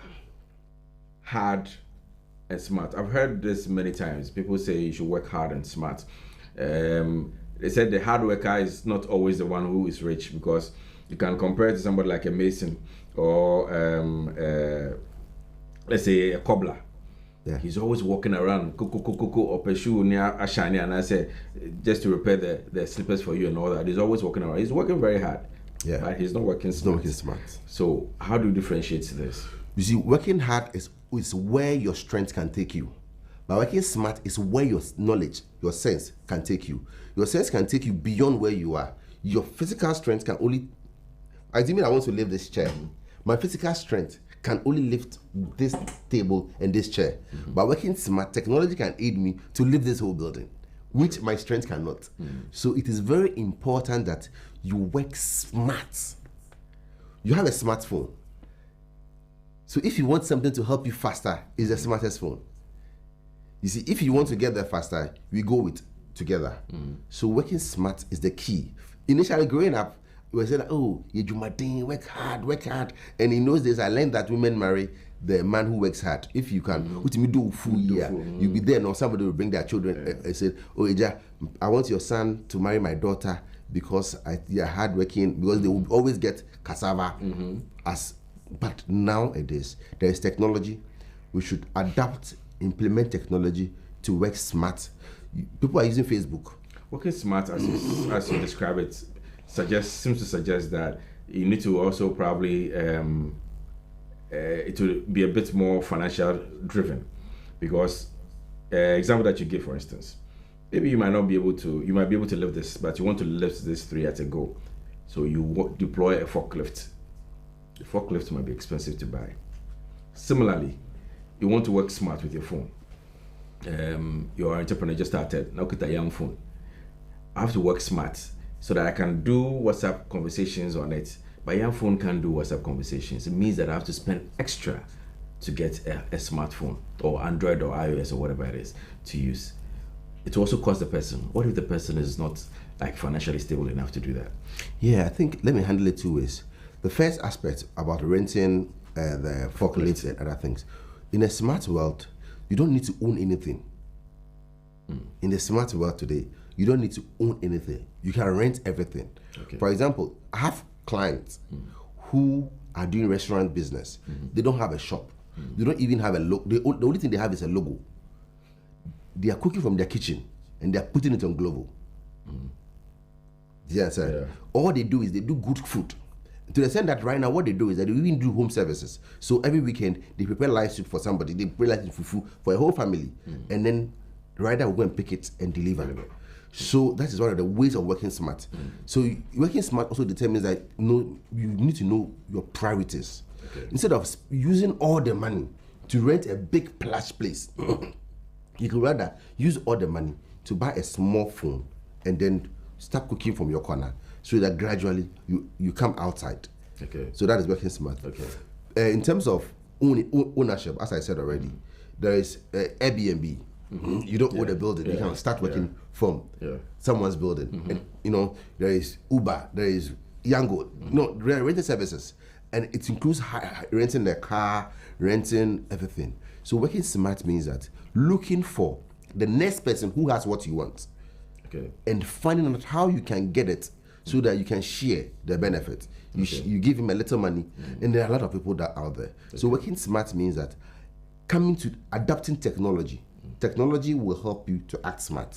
hard and smart. I've heard this many times. People say you should work hard and smart. They said the hard worker is not always the one who is rich, because you can compare it to somebody like a mason or let's say a cobbler. Yeah. He's always walking around, up a shoe near a shiny, and I say, just to repair the slippers for you and all that. He's always walking around. He's working very hard. Yeah. But he's not working smart. Not working smart. So how do you differentiate this? You see, working hard is where your strength can take you. But working smart is where your knowledge, your sense can take you. Your sense can take you beyond where you are. Your physical strength can only, assuming I want to lift this chair, my physical strength can only lift this table and this chair. But working smart, technology can aid me to lift this whole building, which my strength cannot. So it is very important that you work smart. You have a smartphone. So if you want something to help you faster, it's the smartest phone. You see, if you want to get there faster, we go with together. So working smart is the key. Initially growing up, we were saying, "Oh, you work hard." And in those days, I learned that women marry the man who works hard. If you can, you'll be there, or somebody will bring their children and say, "Oh, Eja, I want your son to marry my daughter because you're hardworking," because they will always get cassava. But nowadays, there is technology. We should adapt, implement technology to work smart. People are using Facebook. Working smart, as you describe it, seems to suggest that you need to also probably it will be a bit more financial driven, because example that you give, for instance, maybe you might be able to lift this, but you want to lift this 3 at a go, so you deploy a forklift. The forklift might be expensive to buy. Similarly, you want to work smart with your phone. Your entrepreneur just started, now get a young phone. I have to work smart so that I can do WhatsApp conversations on it. But young phone can't do WhatsApp conversations. It means that I have to spend extra to get a smartphone or Android or iOS or whatever it is to use. It also costs the person. What if the person is not like financially stable enough to do that? Yeah, I think let me handle it 2 ways. The first aspect about renting the forklifts and other things. In a smart world, you don't need to own anything. In the smart world today, you don't need to own anything. You can rent everything. Okay. For example, I have clients who are doing restaurant business. They don't have a shop. They don't even have a logo. The only thing they have is a logo. They are cooking from their kitchen and they are putting it on Glovo. Yes, sir. Yeah. All they do is they do good food. To the extent that right now what they do is that they even do home services. So every weekend they prepare live soup for somebody. They prepare live fufu for a whole family. And then the rider will go and pick it and deliver. So that is one of the ways of working smart. So working smart also determines that you need to know your priorities. Instead of using all the money to rent a big plush place, you could rather use all the money to buy a small phone and then start cooking from your corner, so that gradually you come outside. So that is working smart. In terms of ownership, as I said already, there is Airbnb. You don't own a building. You can start working from someone's building. And there is Uber, there is Yango. There are rental services, and it includes renting the car, renting everything. So working smart means that looking for the next person who has what you want, and finding out how you can get it so that you can share the benefit. You give him a little money, and there are a lot of people that are out there. So working smart means that coming to adapting technology. Technology will help you to act smart.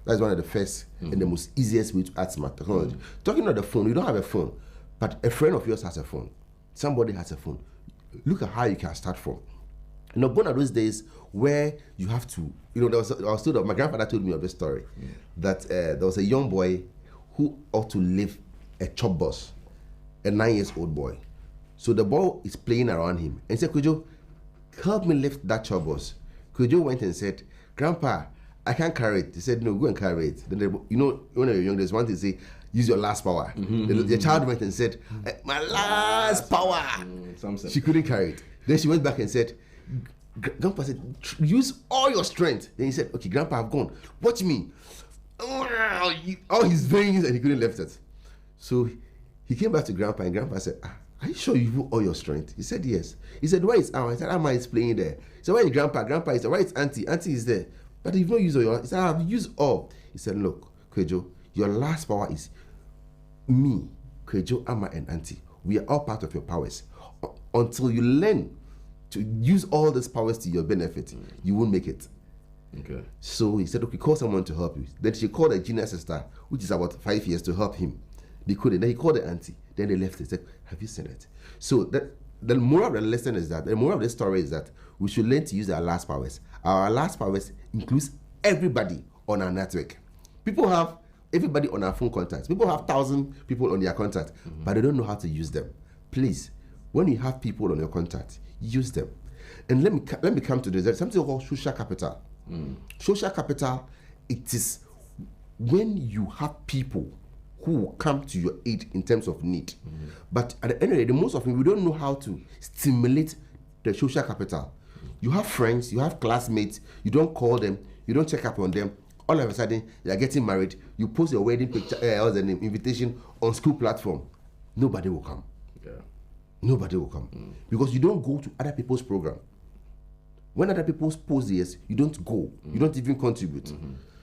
That's one of the first and the most easiest way to act smart. Technology. Talking about the phone, you don't have a phone, but a friend of yours has a phone. Somebody has a phone. Look at how you can start from. Gone are those days where you have to, my grandfather told me of this story, that there was a young boy who ought to lift a chop bus, a 9-year-old boy. So the boy is playing around him and he said, Kojo, help me lift that chop bus. Kojo went and said, Grandpa, I can't carry it. He said, no, go and carry it. Then when you're young, there's one thing to say, use your last power. The child went and said, my last power. She couldn't carry it. Then she went back and said, Grandpa said, use all your strength. Then he said, okay, Grandpa, I've gone. Watch me. All his veins, and he couldn't lift it. So he came back to Grandpa, and Grandpa said, are you sure you use all your strength? He said, yes. He said, where is Amma? He said, Amma is playing there. He said, where is Grandpa? Grandpa is there. Where is Auntie? Auntie is there. But you've not used all your. He said, I've used all. He said, look, Kwejo, your last power is me, Kwejo, Amma, and Auntie. We are all part of your powers. Until you learn to use all these powers to your benefit, you won't make it. So he said, okay, call someone to help you. Then she called a junior sister, which is about 5 years, to help him. They couldn't. Then he called the auntie. Then they left. He said, have you seen it? So the moral of the lesson is that, the moral of the story is that we should learn to use our last powers. Our last powers includes everybody on our network. People have everybody on our phone contacts. People have 1,000 people on their contact, but they don't know how to use them. Please, when you have people on your contact, use them. And let me come to this. There's something called social capital. Social capital, it is when you have people who will come to your aid in terms of need. But at the end of the day, most of them, we don't know how to stimulate the social capital. You have friends, you have classmates, you don't call them, you don't check up on them. All of a sudden, you are getting married, you post your wedding picture, invitation on school platform. Nobody will come. Nobody will come. Because you don't go to other people's program. When other people post this, you don't go. You don't even contribute.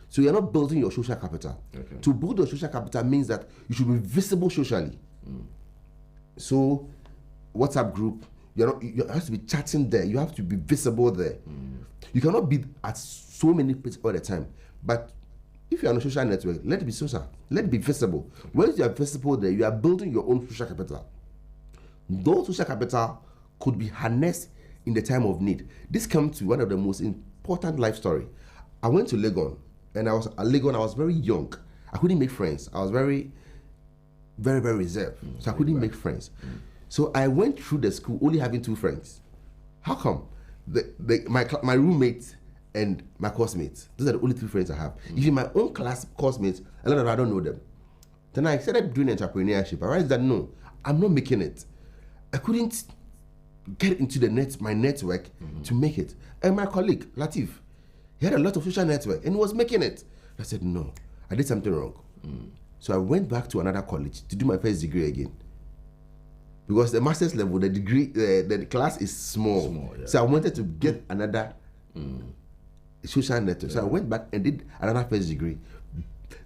So you're not building your social capital. To build your social capital means that you should be visible socially. So WhatsApp group, you have to be chatting there. You have to be visible there. You cannot be at so many places all the time. But if you're on a social network, let it be social. Let it be visible. When you are visible there, you are building your own social capital. Those social capital could be harnessed in the time of need. This comes to one of the most important life story. I went to Legon, and I was very young. I couldn't make friends. I was very, very, very reserved. So I couldn't make friends. So I went through the school only having 2 friends. How come? My roommate and my classmates, those are the only 2 friends I have. Even my own classmates, a lot of them, I don't know them. Then I started doing entrepreneurship. I realized that no, I'm not making it. I couldn't get into my network to make it. And my colleague, Latif, he had a lot of social network and he was making it. I said, no, I did something wrong. So I went back to another college to do my first degree again. Because the master's level, the degree, the class is small. So I wanted to get another social network. So I went back and did another first degree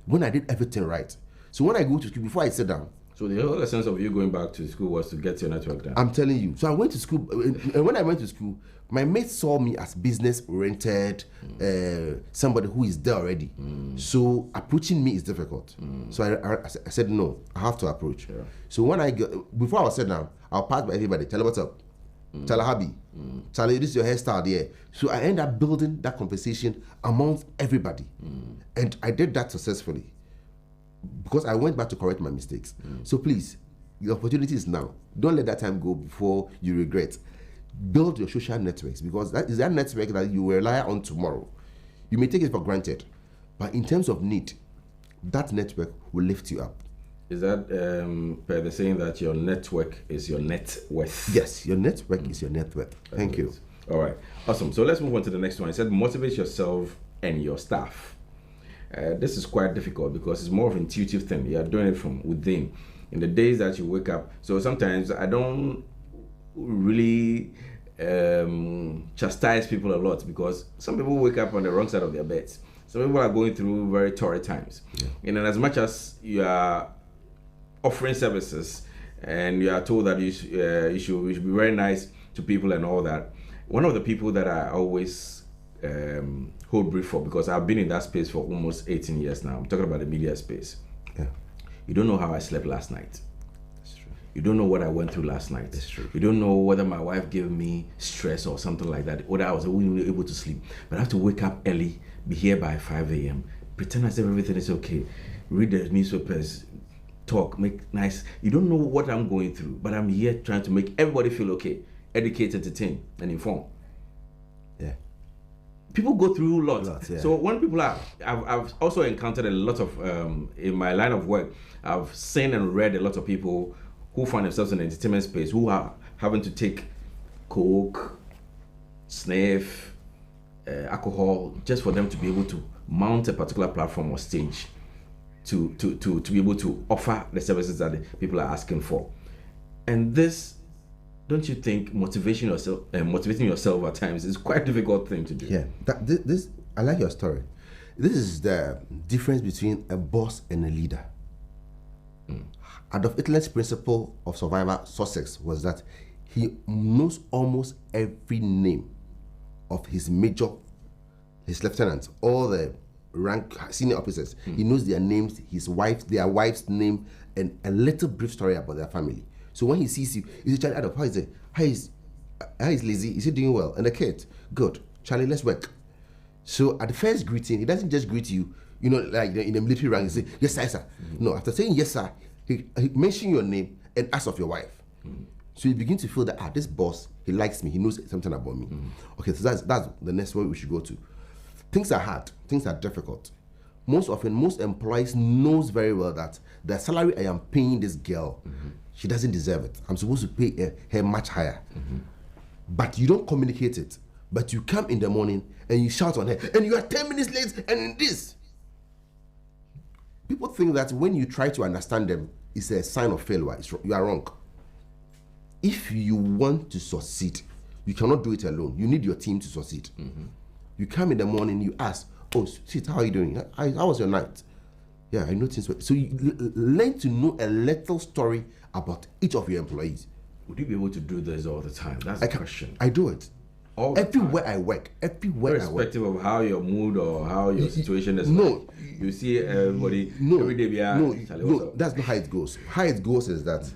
when I did everything right. So when I go to school, before I sit down, so the whole essence of you going back to school was to get your network done. I'm telling you. So I went to school, and when I went to school, my mates saw me as business-oriented, somebody who is there already. So approaching me is difficult. So I said, no, I have to approach. So when before I was sat down, I'll pass by everybody, tell them what's up. Chalahabi, Charlie, this is your hairstyle there. So I end up building that conversation amongst everybody. And I did that successfully because I went back to correct my mistakes. So please, the opportunity is now. Don't let that time go before you regret. Build your social networks, because that is that network that you will rely on tomorrow. You may take it for granted, but in terms of need, that network will lift you up. Is that per the saying that your network is your net worth? Yes, your network is your net worth. Thank you. All right, awesome. So let's move on to the next one. It said motivate yourself and your staff. This is quite difficult because it's more of an intuitive thing. You are doing it from within. In the days that you wake up, so sometimes I don't really chastise people a lot, because some people wake up on the wrong side of their beds. Some people are going through very torrid times. And as much as you are offering services and you are told that you should be very nice to people and all that, one of the people that I always hold brief for, because I've been in that space for almost 18 years now, I'm talking about the media space. You don't know how I slept last night. That's true. You don't know what I went through last night. That's true. You don't know whether my wife gave me stress or something like that, whether I was able to sleep. But I have to wake up early, be here by 5 a.m., pretend as if everything is okay, read the newspapers, talk, make nice. You don't know what I'm going through, but I'm here trying to make everybody feel okay, educate, entertain, and inform. Yeah. People go through lots. Yeah. So when people are, I've also encountered a lot of, in my line of work, I've seen and read a lot of people who find themselves in the entertainment space who are having to take coke, sniff, alcohol, just for them to be able to mount a particular platform or stage to be able to offer the services that the people are asking for. And this, don't you think motivating yourself at times is quite a difficult thing to do? Yeah, this I like your story. This is the difference between a boss and a leader. Adolf Hitler's principle of survival success was that he knows almost every name of his lieutenants, all the rank senior officers. He knows their names, their wife's name, and a little brief story about their family. So when he sees you, he says, Charlie Adolf, how is it? How is Lizzie? Is he doing well? And the kid, good. Charlie, let's work. So at the first greeting, he doesn't just greet you, like in the military rank, he say, yes, sir. No, after saying yes, sir, he mentions your name and asks of your wife. So you begin to feel that, this boss, he likes me, he knows something about me. Okay, so that's the next one we should go to. Things are hard, things are difficult. Most often, most employees knows very well that the salary I am paying this girl, she doesn't deserve it. I'm supposed to pay her much higher. But you don't communicate it. But you come in the morning and you shout on her, and you are 10 minutes late, and in this. People think that when you try to understand them, it's a sign of failure. You are wrong. If you want to succeed, you cannot do it alone. You need your team to succeed. You come in the morning, you ask, oh, shit, how are you doing? How was your night? Yeah, I know things. So you learn to know a little story about each of your employees. Would you be able to do this all the time? That's the question. I do it. Everywhere time. I work. Irrespective of how your mood or how your situation is. No. You see everybody every day. No, that's not how it goes. How it goes is that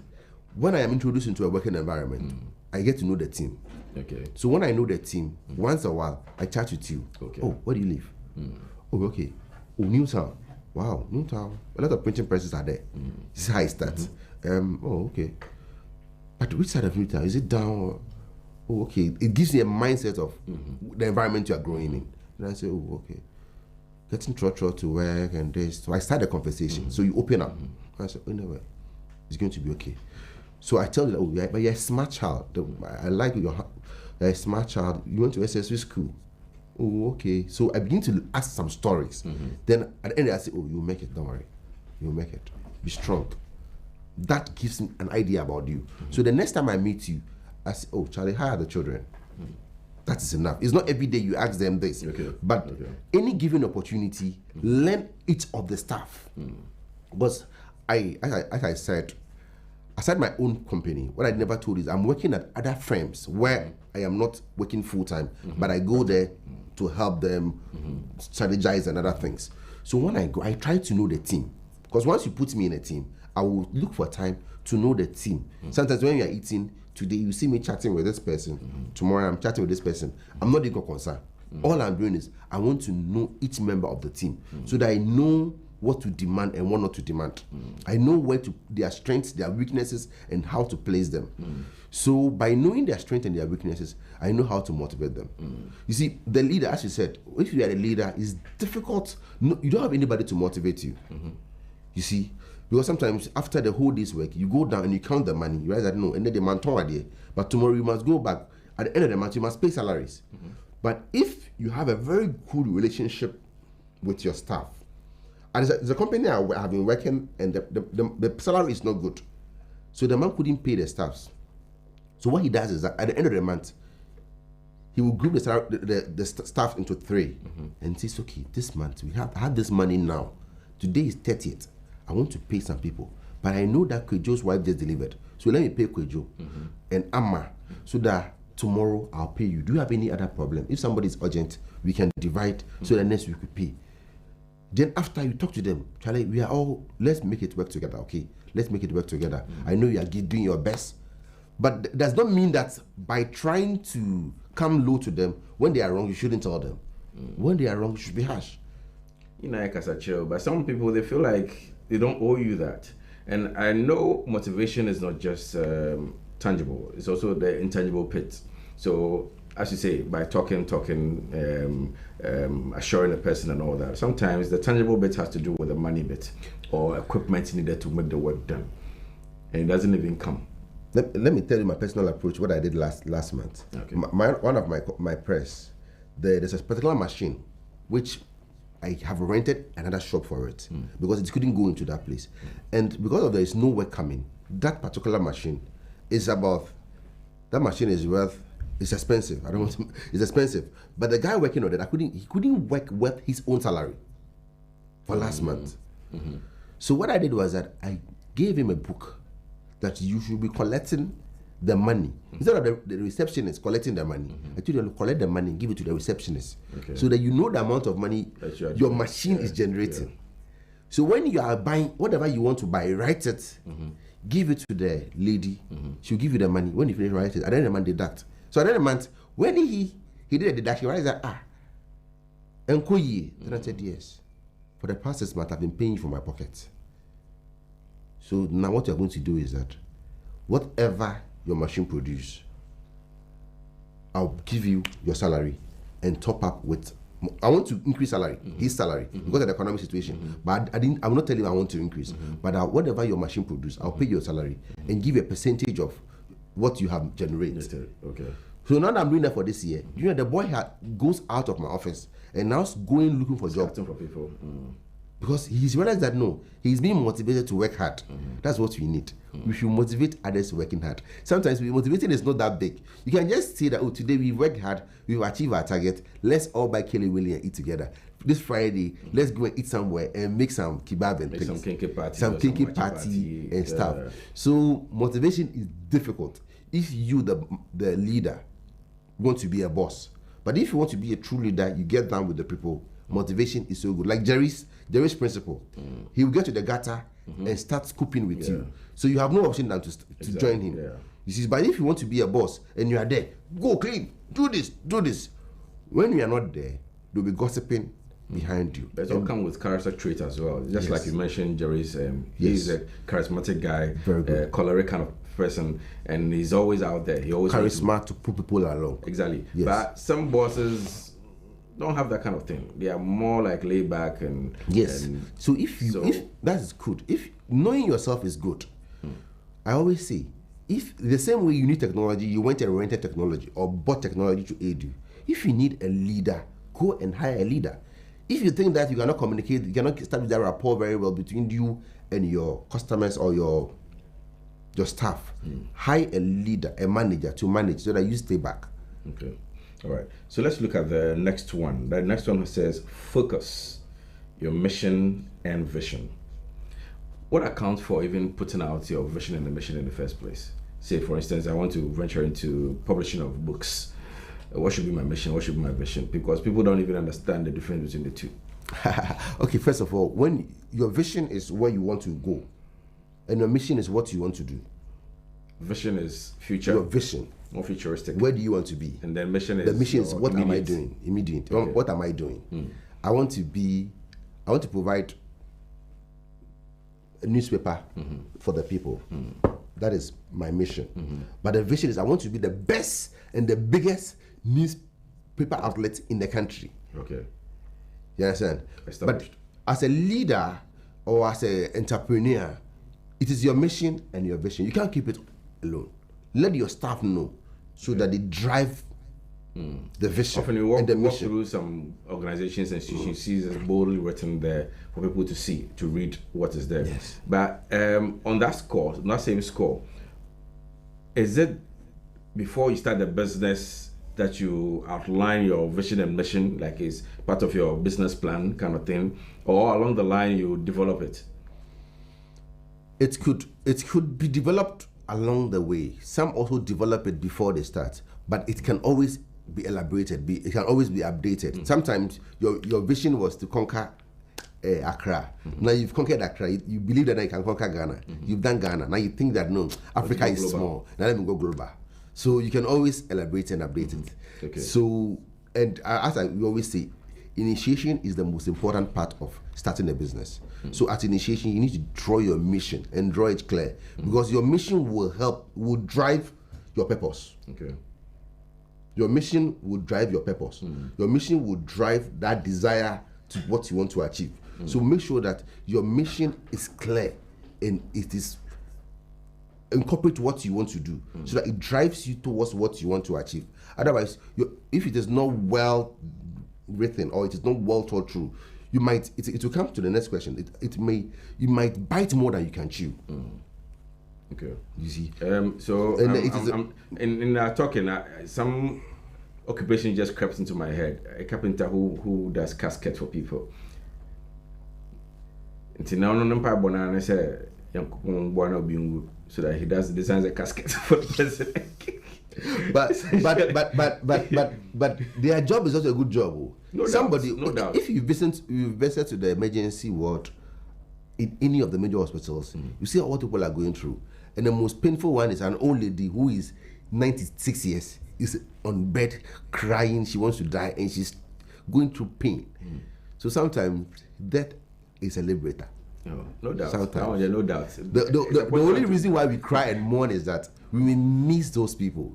when I am introduced into a working environment, I get to know the team. Okay. So when I know the team, once a while, I chat with you. Okay. Oh, where do you live? Oh, okay. Oh, Newtown. Wow, Newtown. A lot of printing presses are there. This is how it starts. Oh, okay. But which side of Newtown? Is it down? Or, oh, okay. It gives you a mindset of the environment you are growing in. And I say, oh, okay. Getting trotro to work and this. So I start the conversation. So you open up. I say, oh, no, it's going to be okay. So I tell you, oh, yeah, but you're a smart child. I like you're a smart child. You went to SSV school. Oh, okay. So I begin to ask some stories. Then at the end, I say, oh, you'll make it. Don't worry. You'll make it. Be strong. That gives me an idea about you. So the next time I meet you, I say, oh, Charlie, how are the children? That is enough. It's not every day you ask them this. But any given opportunity, learn each of the staff. Because as I said, aside my own company, what I never told is I'm working at other firms where I am not working full-time, but I go there to help them strategize and other things. So when I go, I try to know the team. Because once you put me in a team, I will look for time to know the team. Sometimes when you are eating, today you see me chatting with this person, tomorrow I'm chatting with this person. I'm not even concerned. All I'm doing is I want to know each member of the team so that I know what to demand and what not to demand. I know where to their strengths, their weaknesses, and how to place them. So by knowing their strengths and their weaknesses, I know how to motivate them. You see, the leader, as you said, if you are a leader, it's difficult. No, you don't have anybody to motivate you. You see, because sometimes after the whole day's work, you go down and you count the money. You realize that no, and then the man told you, but tomorrow you must go back. At the end of the month, you must pay salaries. But if you have a very good relationship with your staff, and it's a company I have been working, and the salary is not good, so the man couldn't pay the staffs. So what he does is that at the end of the month, he will group the staff into 3 and says, okay, this month we have this money now. Today is 30th. I want to pay some people, but I know that Kwejo's wife just delivered, so let me pay Kwejo and Amma so that tomorrow I'll pay you. Do you have any other problem? If somebody is urgent, we can divide so that next week we pay. Then after you talk to them, Charlie, we are all, let's make it work together, okay? Let's make it work together. I know you are doing your best, but does not mean that by trying to come low to them, when they are wrong, you shouldn't tell them. When they are wrong, you should be harsh. You know, like as a chill, but some people, they feel like they don't owe you that. And I know motivation is not just tangible, it's also the intangible bit. So as you say, by talking, assuring a person and all that, sometimes the tangible bit has to do with the money bit or equipment needed to make the work done, and it doesn't even come. Let me tell you my personal approach, what I did last month. Okay. One of my press, there's a particular machine which I have rented another shop for it because it couldn't go into that place. And because of there is no work coming, that particular machine is worth, it's expensive. I don't want to, it's expensive. But the guy working on it, he couldn't work worth his own salary for last month. So what I did was that I gave him a book that you should be collecting the money. Instead of the receptionist collecting the money, I told you to collect the money and give it to the receptionist. So that you know the amount of money your machine is generating. So when you are buying whatever you want to buy, write it, give it to the lady, she'll give you the money. When you finish writing it, at the end of the month, deduct. So at the end of the month, when he did a deduction, he realized that, then I said, yes, for the past 6 months, I've been paying for my pocket. So now what you're going to do is that whatever your machine produce, I'll give you your salary and top up with, I want to increase salary, his salary, because of the economic situation. But I will not tell you I want to increase. But whatever your machine produce, I'll pay your salary and give you a percentage of what you have generated. Okay. So now that I'm doing that for this year, you know, the boy goes out of my office and now going looking for jobs. For people. Because he's realized that no, he's being motivated to work hard. That's what we need. We should motivate others working hard. Sometimes motivation is not that big. You can just say that, oh, today we worked hard, we've achieved our target. Let's all buy Kelly Willy and eat together. This Friday, let's go and eat somewhere and make some kebab and things. Some kinky party. Some kinky party and stuff. So motivation is difficult if you, the leader, want to be a boss. But if you want to be a true leader, you get down with the people. Motivation is so good. Like Jerry's principle. He will get to the gutter and start scooping with you. So you have no option than to join him. You see, but if you want to be a boss and you are there, go clean, do this. When you are not there, they'll be gossiping behind you. But it all comes with character trait as well. Just like you mentioned, Jerry's, he's a charismatic guy, very good. Choleric kind of person, and he's always out there. He always charismatic to pull people along. Exactly. Yes. But some bosses don't have that kind of thing. They are more like laid back and so if that is good. If knowing yourself is good, I always say, if the same way you need technology, you went and rented technology or bought technology to aid you. If you need a leader, go and hire a leader. If you think that you cannot communicate, you cannot establish that rapport very well between you and your customers or your staff, hire a leader, a manager to manage so that you stay back. Okay. All right. So let's look at the next one. The next one says focus, your mission and vision. What accounts for even putting out your vision and the mission in the first place? Say, for instance, I want to venture into publishing of books. What should be my mission? What should be my vision? Because people don't even understand the difference between the two. Okay, first of all, when your vision is where you want to go, and your mission is what you want to do. Vision is future. Your vision, more futuristic. where do you want to be? And then mission is the mission is what am I immediate. doing? Immediate. Okay. What am I doing? I want to provide a newspaper for the people. That is my mission. But the vision is I want to be the best and the biggest newspaper outlet in the country. Okay. You understand? But Established. as a leader or as an entrepreneur, it is your mission and your vision. You can't keep it alone. Let your staff know so that they drive the vision Often you walk, and the walk mission. through some organizations and institutions, see it's boldly written there for people to see, to read what is there. Yes. But on that score, on that same score, is it before you start the business that you outline your vision and mission, like is part of your business plan kind of thing, or along the line you develop it? It could be developed along the way. Some also develop it before they start, but it can always be elaborated. It can always be updated. Sometimes your vision was to conquer Accra. Now you've conquered Accra. You believe that you can conquer Ghana. You've done Ghana. Now you think that no, Africa is global. small. Now let me go global. So you can always elaborate and update it. Okay. So, and as we always say, initiation is the most important part of starting a business. So at initiation, you need to draw your mission and draw it clear, because your mission will drive your purpose. Okay. Your mission will drive your purpose. Your mission will drive that desire to what you want to achieve. So make sure that your mission is clear and it is incorporate what you want to do, so that it drives you towards what you want to achieve. Otherwise, if it is not well written or it is not well thought through, you might it will come to the next question. You might bite more than you can chew. Okay. You see. So And in our talking, some occupation just crept into my head. A carpenter who does casket for people. Until now, no empire bonana say so that he designs a casket for the president. but their job is also a good job. No doubt. If you visit to the emergency ward in any of the major hospitals, you see what people are going through. And the most painful one is an old lady who is 96 years, is on bed crying, she wants to die, and she's going through pain. So sometimes death is a liberator. No doubt. Sometimes. No doubt. The only reason why we cry and mourn is that we may miss those people.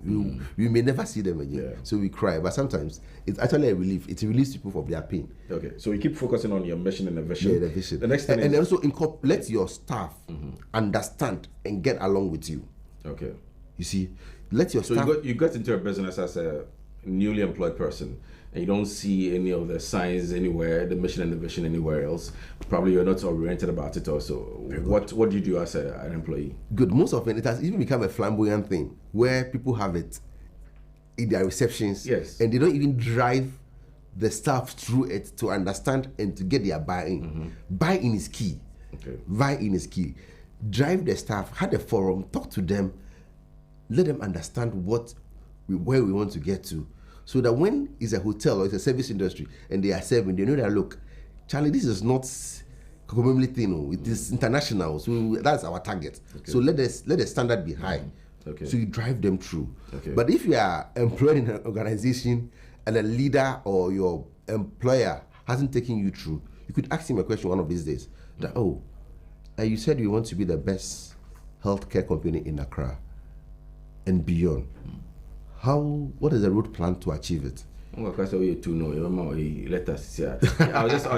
We may never see them again. Yeah. So we cry. But sometimes it's actually a relief. It relieves people from their pain. Okay, so you keep focusing on your mission and the vision. Yeah, the vision. The next thing and is also let your staff understand and get along with you. okay. You see, let your So staff. you got into a business as a newly employed person, and you don't see any of the signs anywhere, the mission and the vision anywhere else. Probably you're not oriented about it also. What do you do as an employee? Good. Most often it has even become a flamboyant thing where people have it in their receptions. Yes. And they don't even drive the staff through it to understand and to get their buy-in. Buy-in is key. Okay. Buy-in is key. Drive the staff, have a forum, talk to them, let them understand where we want to get to. So that when it's a hotel or it's a service industry and they are serving, they know that, look, Charlie, this is not Latino, it is international. So that's our target. Okay. So let the standard be high. Okay. So you drive them through. Okay. But if you are employed in an organization and a leader or your employer hasn't taken you through, you could ask him a question one of these days. That, you said you want to be the best healthcare company in Accra and beyond. What is the road plan to achieve it? I was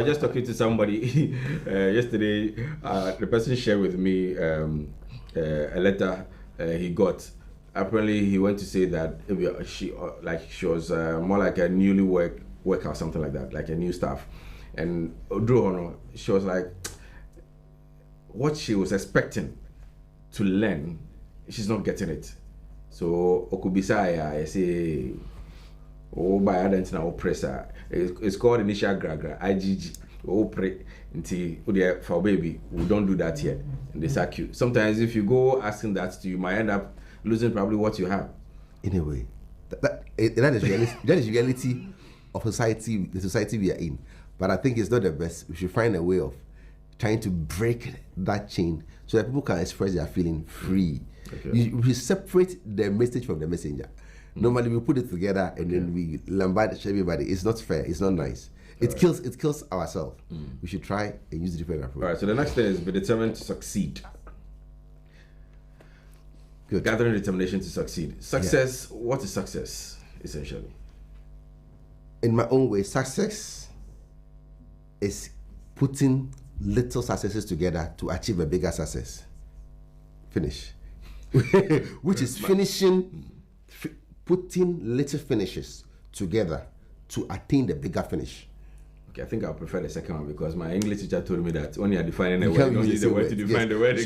just talking to somebody yesterday. The person shared with me a letter he got. Apparently, he went to say that she was more like a newly worker or something like that, like a new staff. And she was like, what she was expecting to learn, she's not getting it. So okubisa I say by identity oppressor. It's called initial gragra IGG. Until for baby, we don't do that yet. And they sack you. Sometimes if you go asking that to you, might end up losing probably what you have. In a way, that is reality. That is reality of society. The society we are in. But I think it's not the best. We should find a way of trying to break that chain so that people can express their feeling free. We separate the message from the messenger. Normally we put it together and then we lambast everybody. It's not fair. It's not nice. It kills ourselves. We should try and use a different approach. All right. So the next thing is be determined to succeed. Good. Gathering determination to succeed. Success. What is success essentially? In my own way, success is putting little successes together to achieve a bigger success. Finish. Which is putting little finishes together to attain the bigger finish. Okay, I think I prefer the second one because my English teacher told me that when you are defining a word, don't use the word to define the word.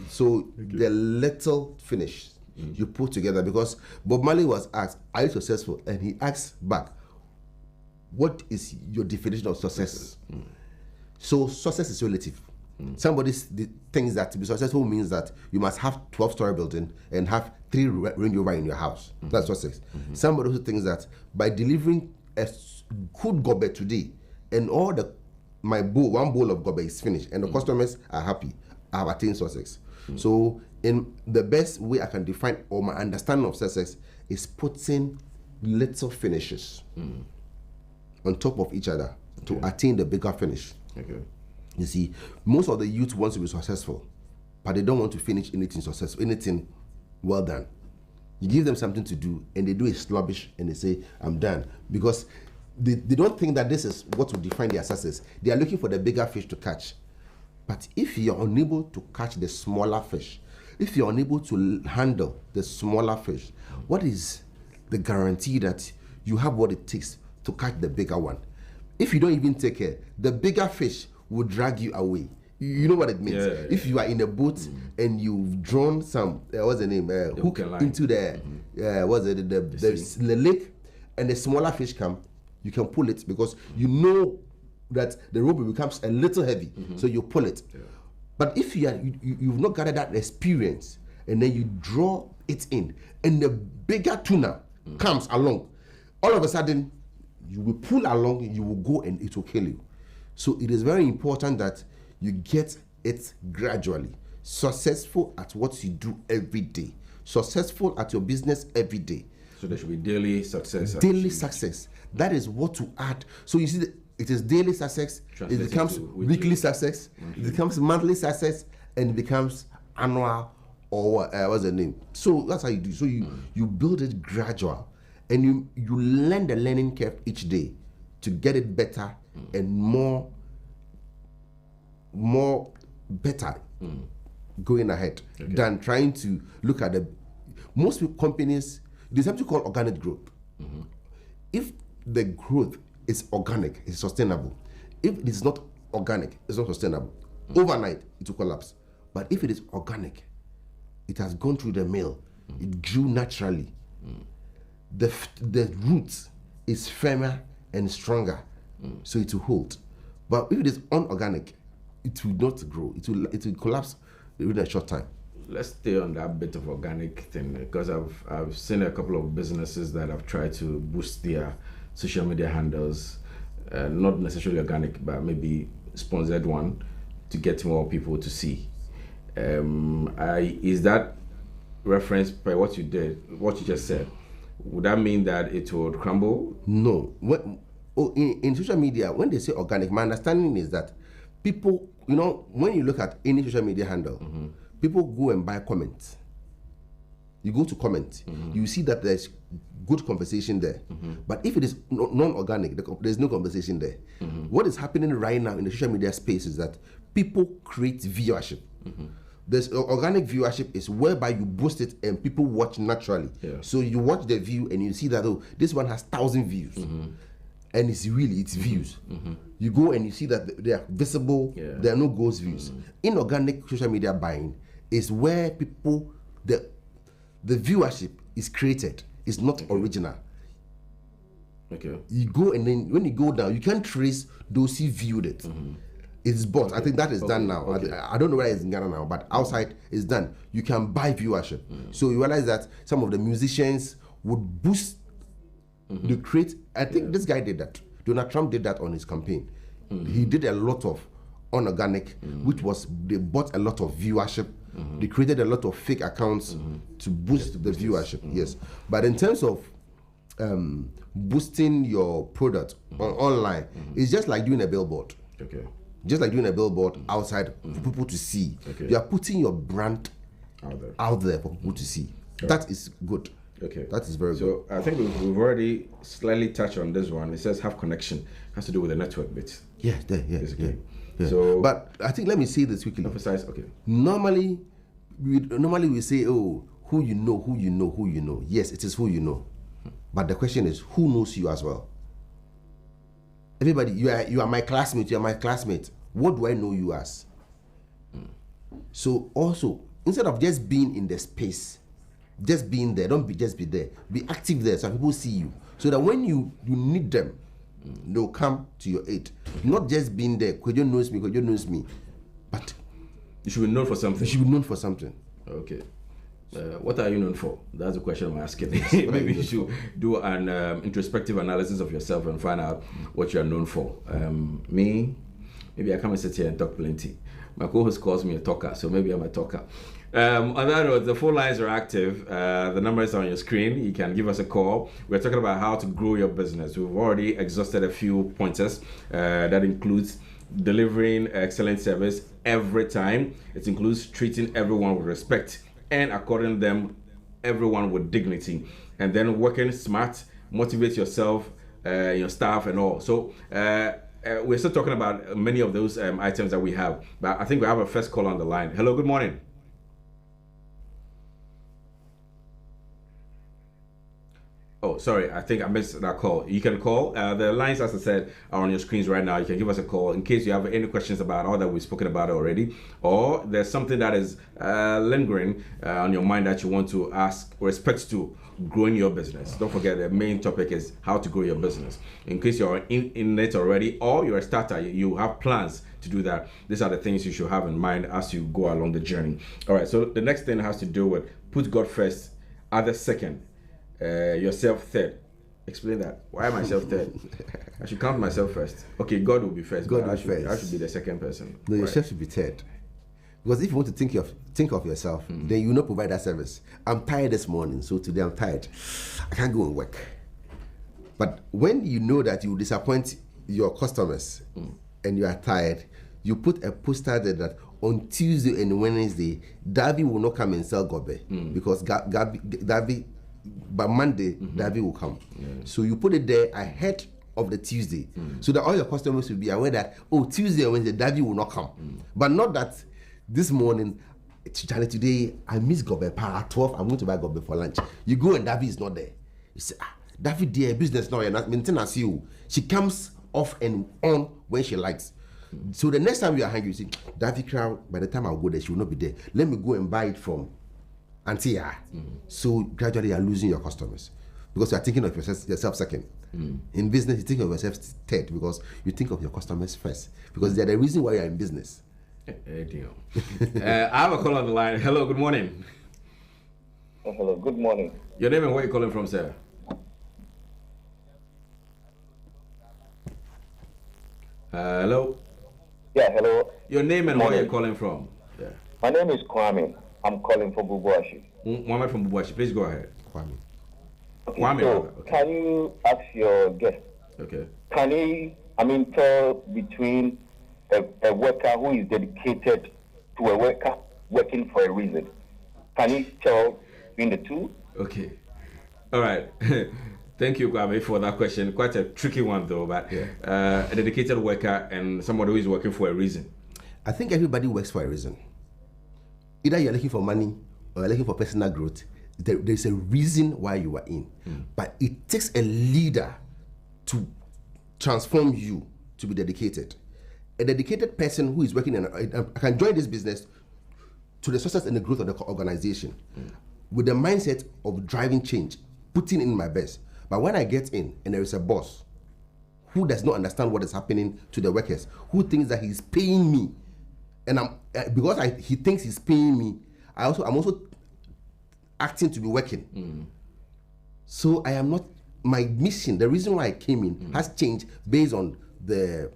So the little finish you put together, because Bob Marley was asked, "Are you successful?" and he asked back, "What is your definition of success?" So success is relative. Somebody thinks that to be successful means that you must have 12-story building and have 3 Range Rover in your house. That's success. Somebody who thinks that by delivering a good gobe today and all one bowl of gobe is finished and the customers are happy, I have attained success. So in the best way I can define, or my understanding of success, is putting little finishes on top of each other to attain the bigger finish. You see, most of the youth wants to be successful, but they don't want to finish anything well done. You give them something to do and they do it sluggish and they say, "I'm done," because they don't think that this is what will define their success. They are looking for the bigger fish to catch. But if you're unable to catch the smaller fish, if you're unable to handle the smaller fish, what is the guarantee that you have what it takes to catch the bigger one? If you don't even take care, the bigger fish will drag you away. You know what it means. If you are in a boat and you've drawn some what's the name hook into the the lake, and the smaller fish come, you can pull it because you know that the rope becomes a little heavy, so you pull it. But if you've not gathered that experience and then you draw it in and the bigger tuna comes along, all of a sudden you will pull along, you will go and it will kill you. So it is very important that you get it gradually. Successful at what you do every day. Successful at your business every day. So there should be daily success. Daily success. That is what to add. So you see, it is daily success. It becomes weekly success. It becomes monthly success, and it becomes annual or what's the name. So that's how you do. So you build it gradual, and you learn the learning curve each day to get it better and more better going ahead than trying to look at most companies. There's something called organic growth. If the growth is organic, it's sustainable. If it is not organic, it's not sustainable. Overnight, it will collapse. But if it is organic, it has gone through the mill, it grew naturally. The root is firmer and stronger, so it will hold. But if it is unorganic, it will not grow. It will collapse within a short time. Let's stay on that bit of organic thing, because I've seen a couple of businesses that have tried to boost their social media handles, not necessarily organic, but maybe sponsored one, to get more people to see. Is that reference by what you did, what you just said? Would that mean that it would crumble? No. In social media, when they say organic, my understanding is that people, when you look at any social media handle, people go and buy comments. You go to comment, you see that there's good conversation there. But if it is non-organic, there's no conversation there. What is happening right now in the social media space is that people create viewership. There's organic viewership is whereby you boost it and people watch naturally. So you watch the view and you see that, oh, this one has 1,000 views. And it's views. You go and you see that they are visible, there are no ghost views. Inorganic social media buying is where people, the viewership is created, it's not original. You go and then when you go down, you can't trace those who viewed it. It's bought. I think that is done now. I don't know where it's in Ghana now, but outside it's done. You can buy viewership. So you realize that some of the musicians would boost the create. I think this guy did that. Donald Trump did that on his campaign. He did a lot of unorganic, which was they bought a lot of viewership. They created a lot of fake accounts to boost the viewership. Yes, but in terms of boosting your product online, it's just like doing a billboard. Okay. Just like doing a billboard outside for people to see. Okay. You are putting your brand out there for people to see. That is good. Okay. That is very good. So I think we've already slightly touched on this one. It says have connection. Has to do with the network bit. Yeah. Basically. Yeah. So, but I think let me say this quickly. Emphasize. Okay. Normally we say, oh, who you know. Yes, it is who you know. But the question is, who knows you as well? Everybody, you are my classmate. You are my classmate. What do I know you as? So also, instead of just being in the space, just being there, don't just be there. Be active there so people see you. So that when you need them, they'll come to your aid. Not just being there, Kwejo knows me. But you should be known for something. You should be known for something. Okay. What are you known for? That's the question I'm asking. Maybe you should do an introspective analysis of yourself and find out what you are known for. Me, maybe I come and sit here and talk plenty. My co-host calls me a talker, so maybe I'm a talker. On that note, the phone lines are active. The number is on your screen. You can give us a call. We're talking about how to grow your business. We've already exhausted a few pointers. That includes delivering excellent service every time. It includes treating everyone with respect and according to them, everyone with dignity. And then working smart, motivate yourself, your staff and all. So we're still talking about many of those items that we have. But I think we have a first call on the line. Hello, good morning. Oh, sorry, I think I missed that call. You can call. The lines, as I said, are on your screens right now. You can give us a call in case you have any questions about all that we've spoken about already, or there's something that is lingering on your mind that you want to ask with respect to growing your business. Don't forget the main topic is how to grow your business. In case you're in it already or you're a starter, you have plans to do that. These are the things you should have in mind as you go along the journey. All right, so the next thing has to do with put God first, others second. Yourself third. Explain that. Why am I self third? I should count myself first. Okay, God will be first. God will I be first. I should be the second person. No, yourself should be third. Because if you want to think of yourself, then you will not provide that service. I'm tired this morning, so today I'm tired. I can't go and work. But when you know that you will disappoint your customers and you are tired, you put a poster there that on Tuesday and Wednesday, Davy will not come and sell gobe because Davy. By Monday, Davy will come. Yeah. So you put it there ahead of the Tuesday, so that all your customers will be aware that Tuesday and Wednesday Davy will not come. But not that this morning, Charlie, today I miss gobe at 12. I'm going to buy gobe for lunch. You go and Davy is not there. You say, Davy, dear business now. You're not maintenance you. She comes off and on when she likes. So the next time you are hungry, you say, Davy crowd. By the time I go there, she will not be there. Let me go and buy it from until so gradually you are losing your customers because you are thinking of yourself second. In business, you think of yourself third because you think of your customers first because they are the reason why you are in business. I have a call on the line. Hello, good morning. Hello, good morning. Your name and where you calling from, sir? Hello. Yeah, hello. Your name and where you calling from? Yeah. My name is Kwame. I'm calling from Bubuashi. Mohammed from Bubuashi. Please go ahead. Kwame. Okay, Kwame, so okay. Can you ask your guest? Okay. Can he, tell between a worker who is dedicated to a worker working for a reason? Can he tell between the two? Okay. All right. Thank you, Kwame, for that question. Quite a tricky one, though, but a dedicated worker and somebody who is working for a reason. I think everybody works for a reason. Either you're looking for money or you're looking for personal growth. There's a reason why you are in. But it takes a leader to transform you to be dedicated. A dedicated person who is working I can join this business to the success and the growth of the organization with the mindset of driving change, putting in my best. But when I get in and there is a boss who does not understand what is happening to the workers, who thinks that he's paying me, and he thinks he's paying me, I'm also acting to be working. So I am not my mission, the reason why I came in, has changed based on the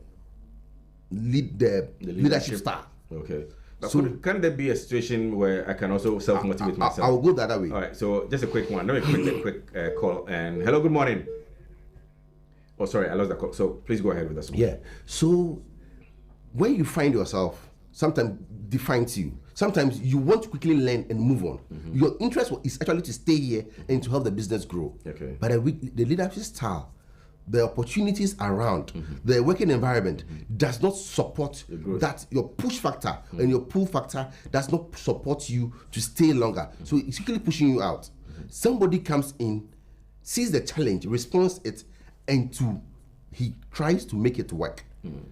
leadership style. Okay. But So- can there be a situation where I can also self-motivate myself? I will go the other way. All right, so just a quick one. Let me quick call. And hello, good morning. Oh, sorry, I lost that call. So please go ahead with us. Yeah. So when you find yourself, sometimes defines you. Sometimes you want to quickly learn and move on. Your interest is actually to stay here and to help the business grow. Okay. But the leadership style, the opportunities around, the working environment does not support that. Your push factor and your pull factor does not support you to stay longer. So it's quickly pushing you out. Somebody comes in, sees the challenge, responds it, and he tries to make it work. You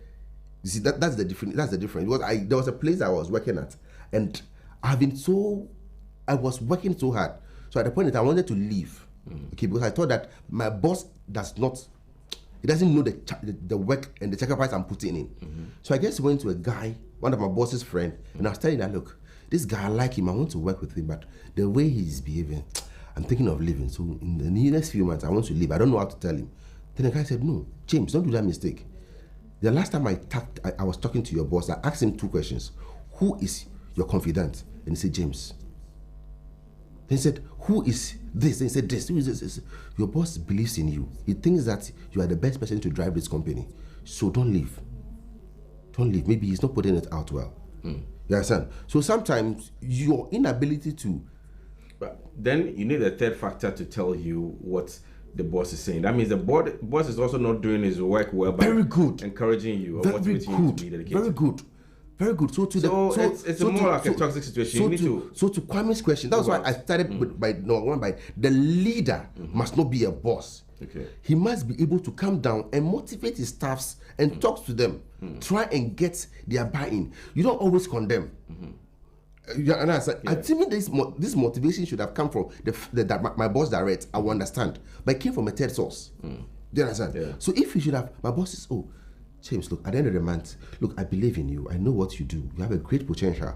see, that's the difference. That's the difference. Because there was a place I was working at, and I was working so hard. So at the point that I wanted to leave, okay, because I thought that my boss doesn't know the work and the sacrifice I'm putting in. So I just went to a guy, one of my boss's friend, and I was telling him that, look, this guy, I like him, I want to work with him, but the way he's behaving, I'm thinking of leaving. So in the next few months, I want to leave. I don't know how to tell him. Then the guy said, no, James, don't do that mistake. The last time I was talking to your boss, I asked him 2 questions. Who is your confidant? And he said, James. Then he said, who is this? Then he said, this. Who is this? Your boss believes in you. He thinks that you are the best person to drive this company. So don't leave. Don't leave. Maybe he's not putting it out well. You understand? So sometimes your inability to... But then you need a third factor to tell you what the boss is saying. That means the boss is also not doing his work well by encouraging you or motivating you to be dedicated. Very good. So it's more like a toxic situation. So to Kwame's question, that's why I started by the leader must not be a boss. Okay. He must be able to come down and motivate his staffs and talk to them, try and get their buy-in. You don't always condemn. You understand? I think this motivation should have come from my boss direct. I will understand, but it came from a third source. Do you understand? Yeah. So if you should have, my boss says, oh, James, look, at the end of the month, look, I believe in you. I know what you do. You have a great potential,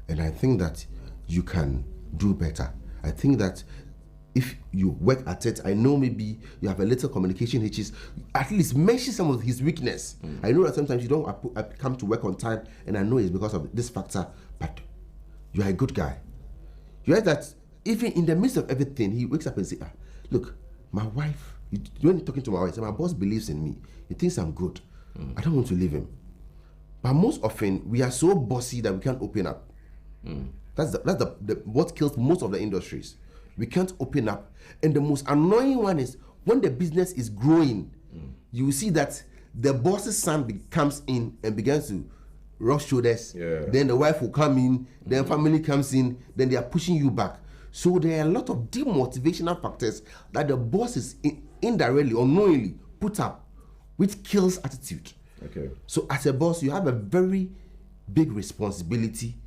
and I think that you can do better. I think that if you work at it, I know maybe you have a little communication hitches. At least mention some of his weakness. I know that sometimes you don't come to work on time, and I know it's because of this factor, but you are a good guy. You heard that even in the midst of everything, he wakes up and says, look, my wife, when you're talking to my wife, my boss believes in me. He thinks I'm good. I don't want to leave him. But most often, we are so bossy that we can't open up. That's what kills most of the industries. We can't open up. And the most annoying one is when the business is growing, you see that the boss's son comes in and begins to rub shoulders. Then the wife will come in, then family comes in, then they are pushing you back. So there are a lot of demotivational factors that the boss is indirectly or knowingly put up, which kills attitude. Okay. So as a boss, you have a very big responsibility.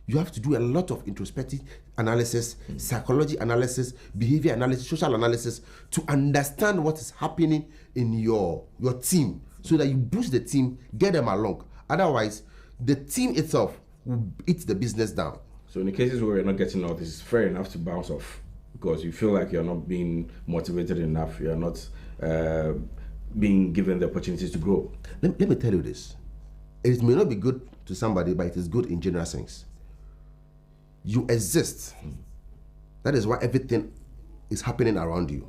You have to do a lot of introspective analysis, psychology analysis, behavior analysis, social analysis to understand what is happening in your team so that you boost the team, get them along. Otherwise, the team itself will eat the business down. So in the cases where you're not getting out, it's fair enough to bounce off because you feel like you're not being motivated enough, you're not being given the opportunities to grow. Let me tell you this. It may not be good to somebody, but it is good in general sense. You exist. That is why everything is happening around you.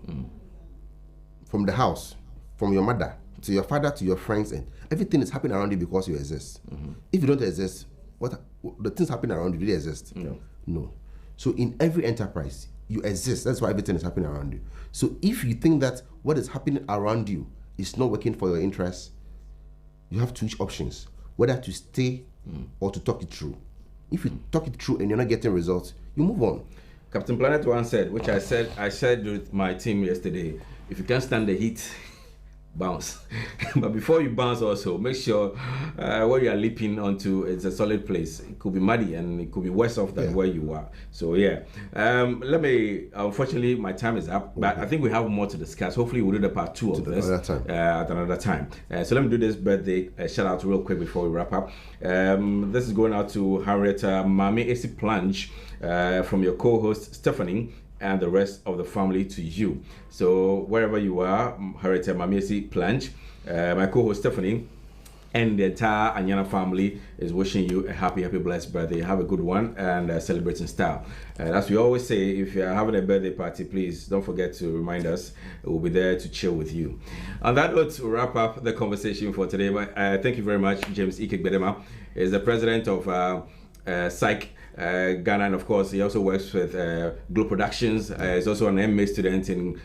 From the house, from your mother, to your father, to your friends, and everything is happening around you because you exist. If you don't exist, the things happening around you, do they exist? No. So in every enterprise, you exist. That's why everything is happening around you. So if you think that what is happening around you is not working for your interests, you have 2 options, whether to stay or to talk it through. If you talk it through and you're not getting results, you move on. Captain Planet One said, which I said with my team yesterday, if you can't stand the heat, bounce. But before you bounce also, make sure where you are leaping onto it's a solid place. It could be muddy and it could be worse off than where you are. So unfortunately my time is up, but I think we have more to discuss. Hopefully we'll do the part 2 of this at another time. So let me do this birthday shout out real quick before we wrap up. This is going out to Harriet Mame Esi Plunge from your co-host Stephanie and the rest of the family to you. So wherever you are, Harriet Mamiesi Planch, my co-host Stephanie, and the entire Anyana family is wishing you a happy, blessed birthday. Have a good one and celebrate in style. As we always say, if you're having a birthday party, please don't forget to remind us. We'll be there to chill with you. On that note, to wrap up the conversation for today, thank you very much. James Ike Bedema is the president of Psych Ghana, and of course he also works with Glow Productions. He's also an MA student in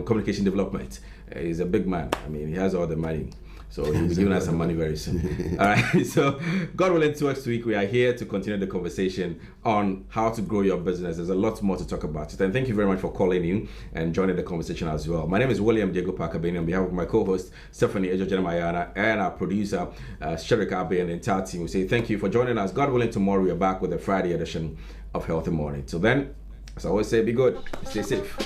communication development. He's a big man. I mean, he has all the money. So he'll be giving us some money very soon. All right. So God willing, next week we are here to continue the conversation on how to grow your business. There's a lot more to talk about. And thank you very much for calling in and joining the conversation as well. My name is William Diego Parker Bain on behalf of my co-host Stephanie Ejo and our producer Sherik Abe and the entire team. We say thank you for joining us. God willing, tomorrow we are back with a Friday edition of Healthy Morning. Till then, as I always say, be good, stay safe.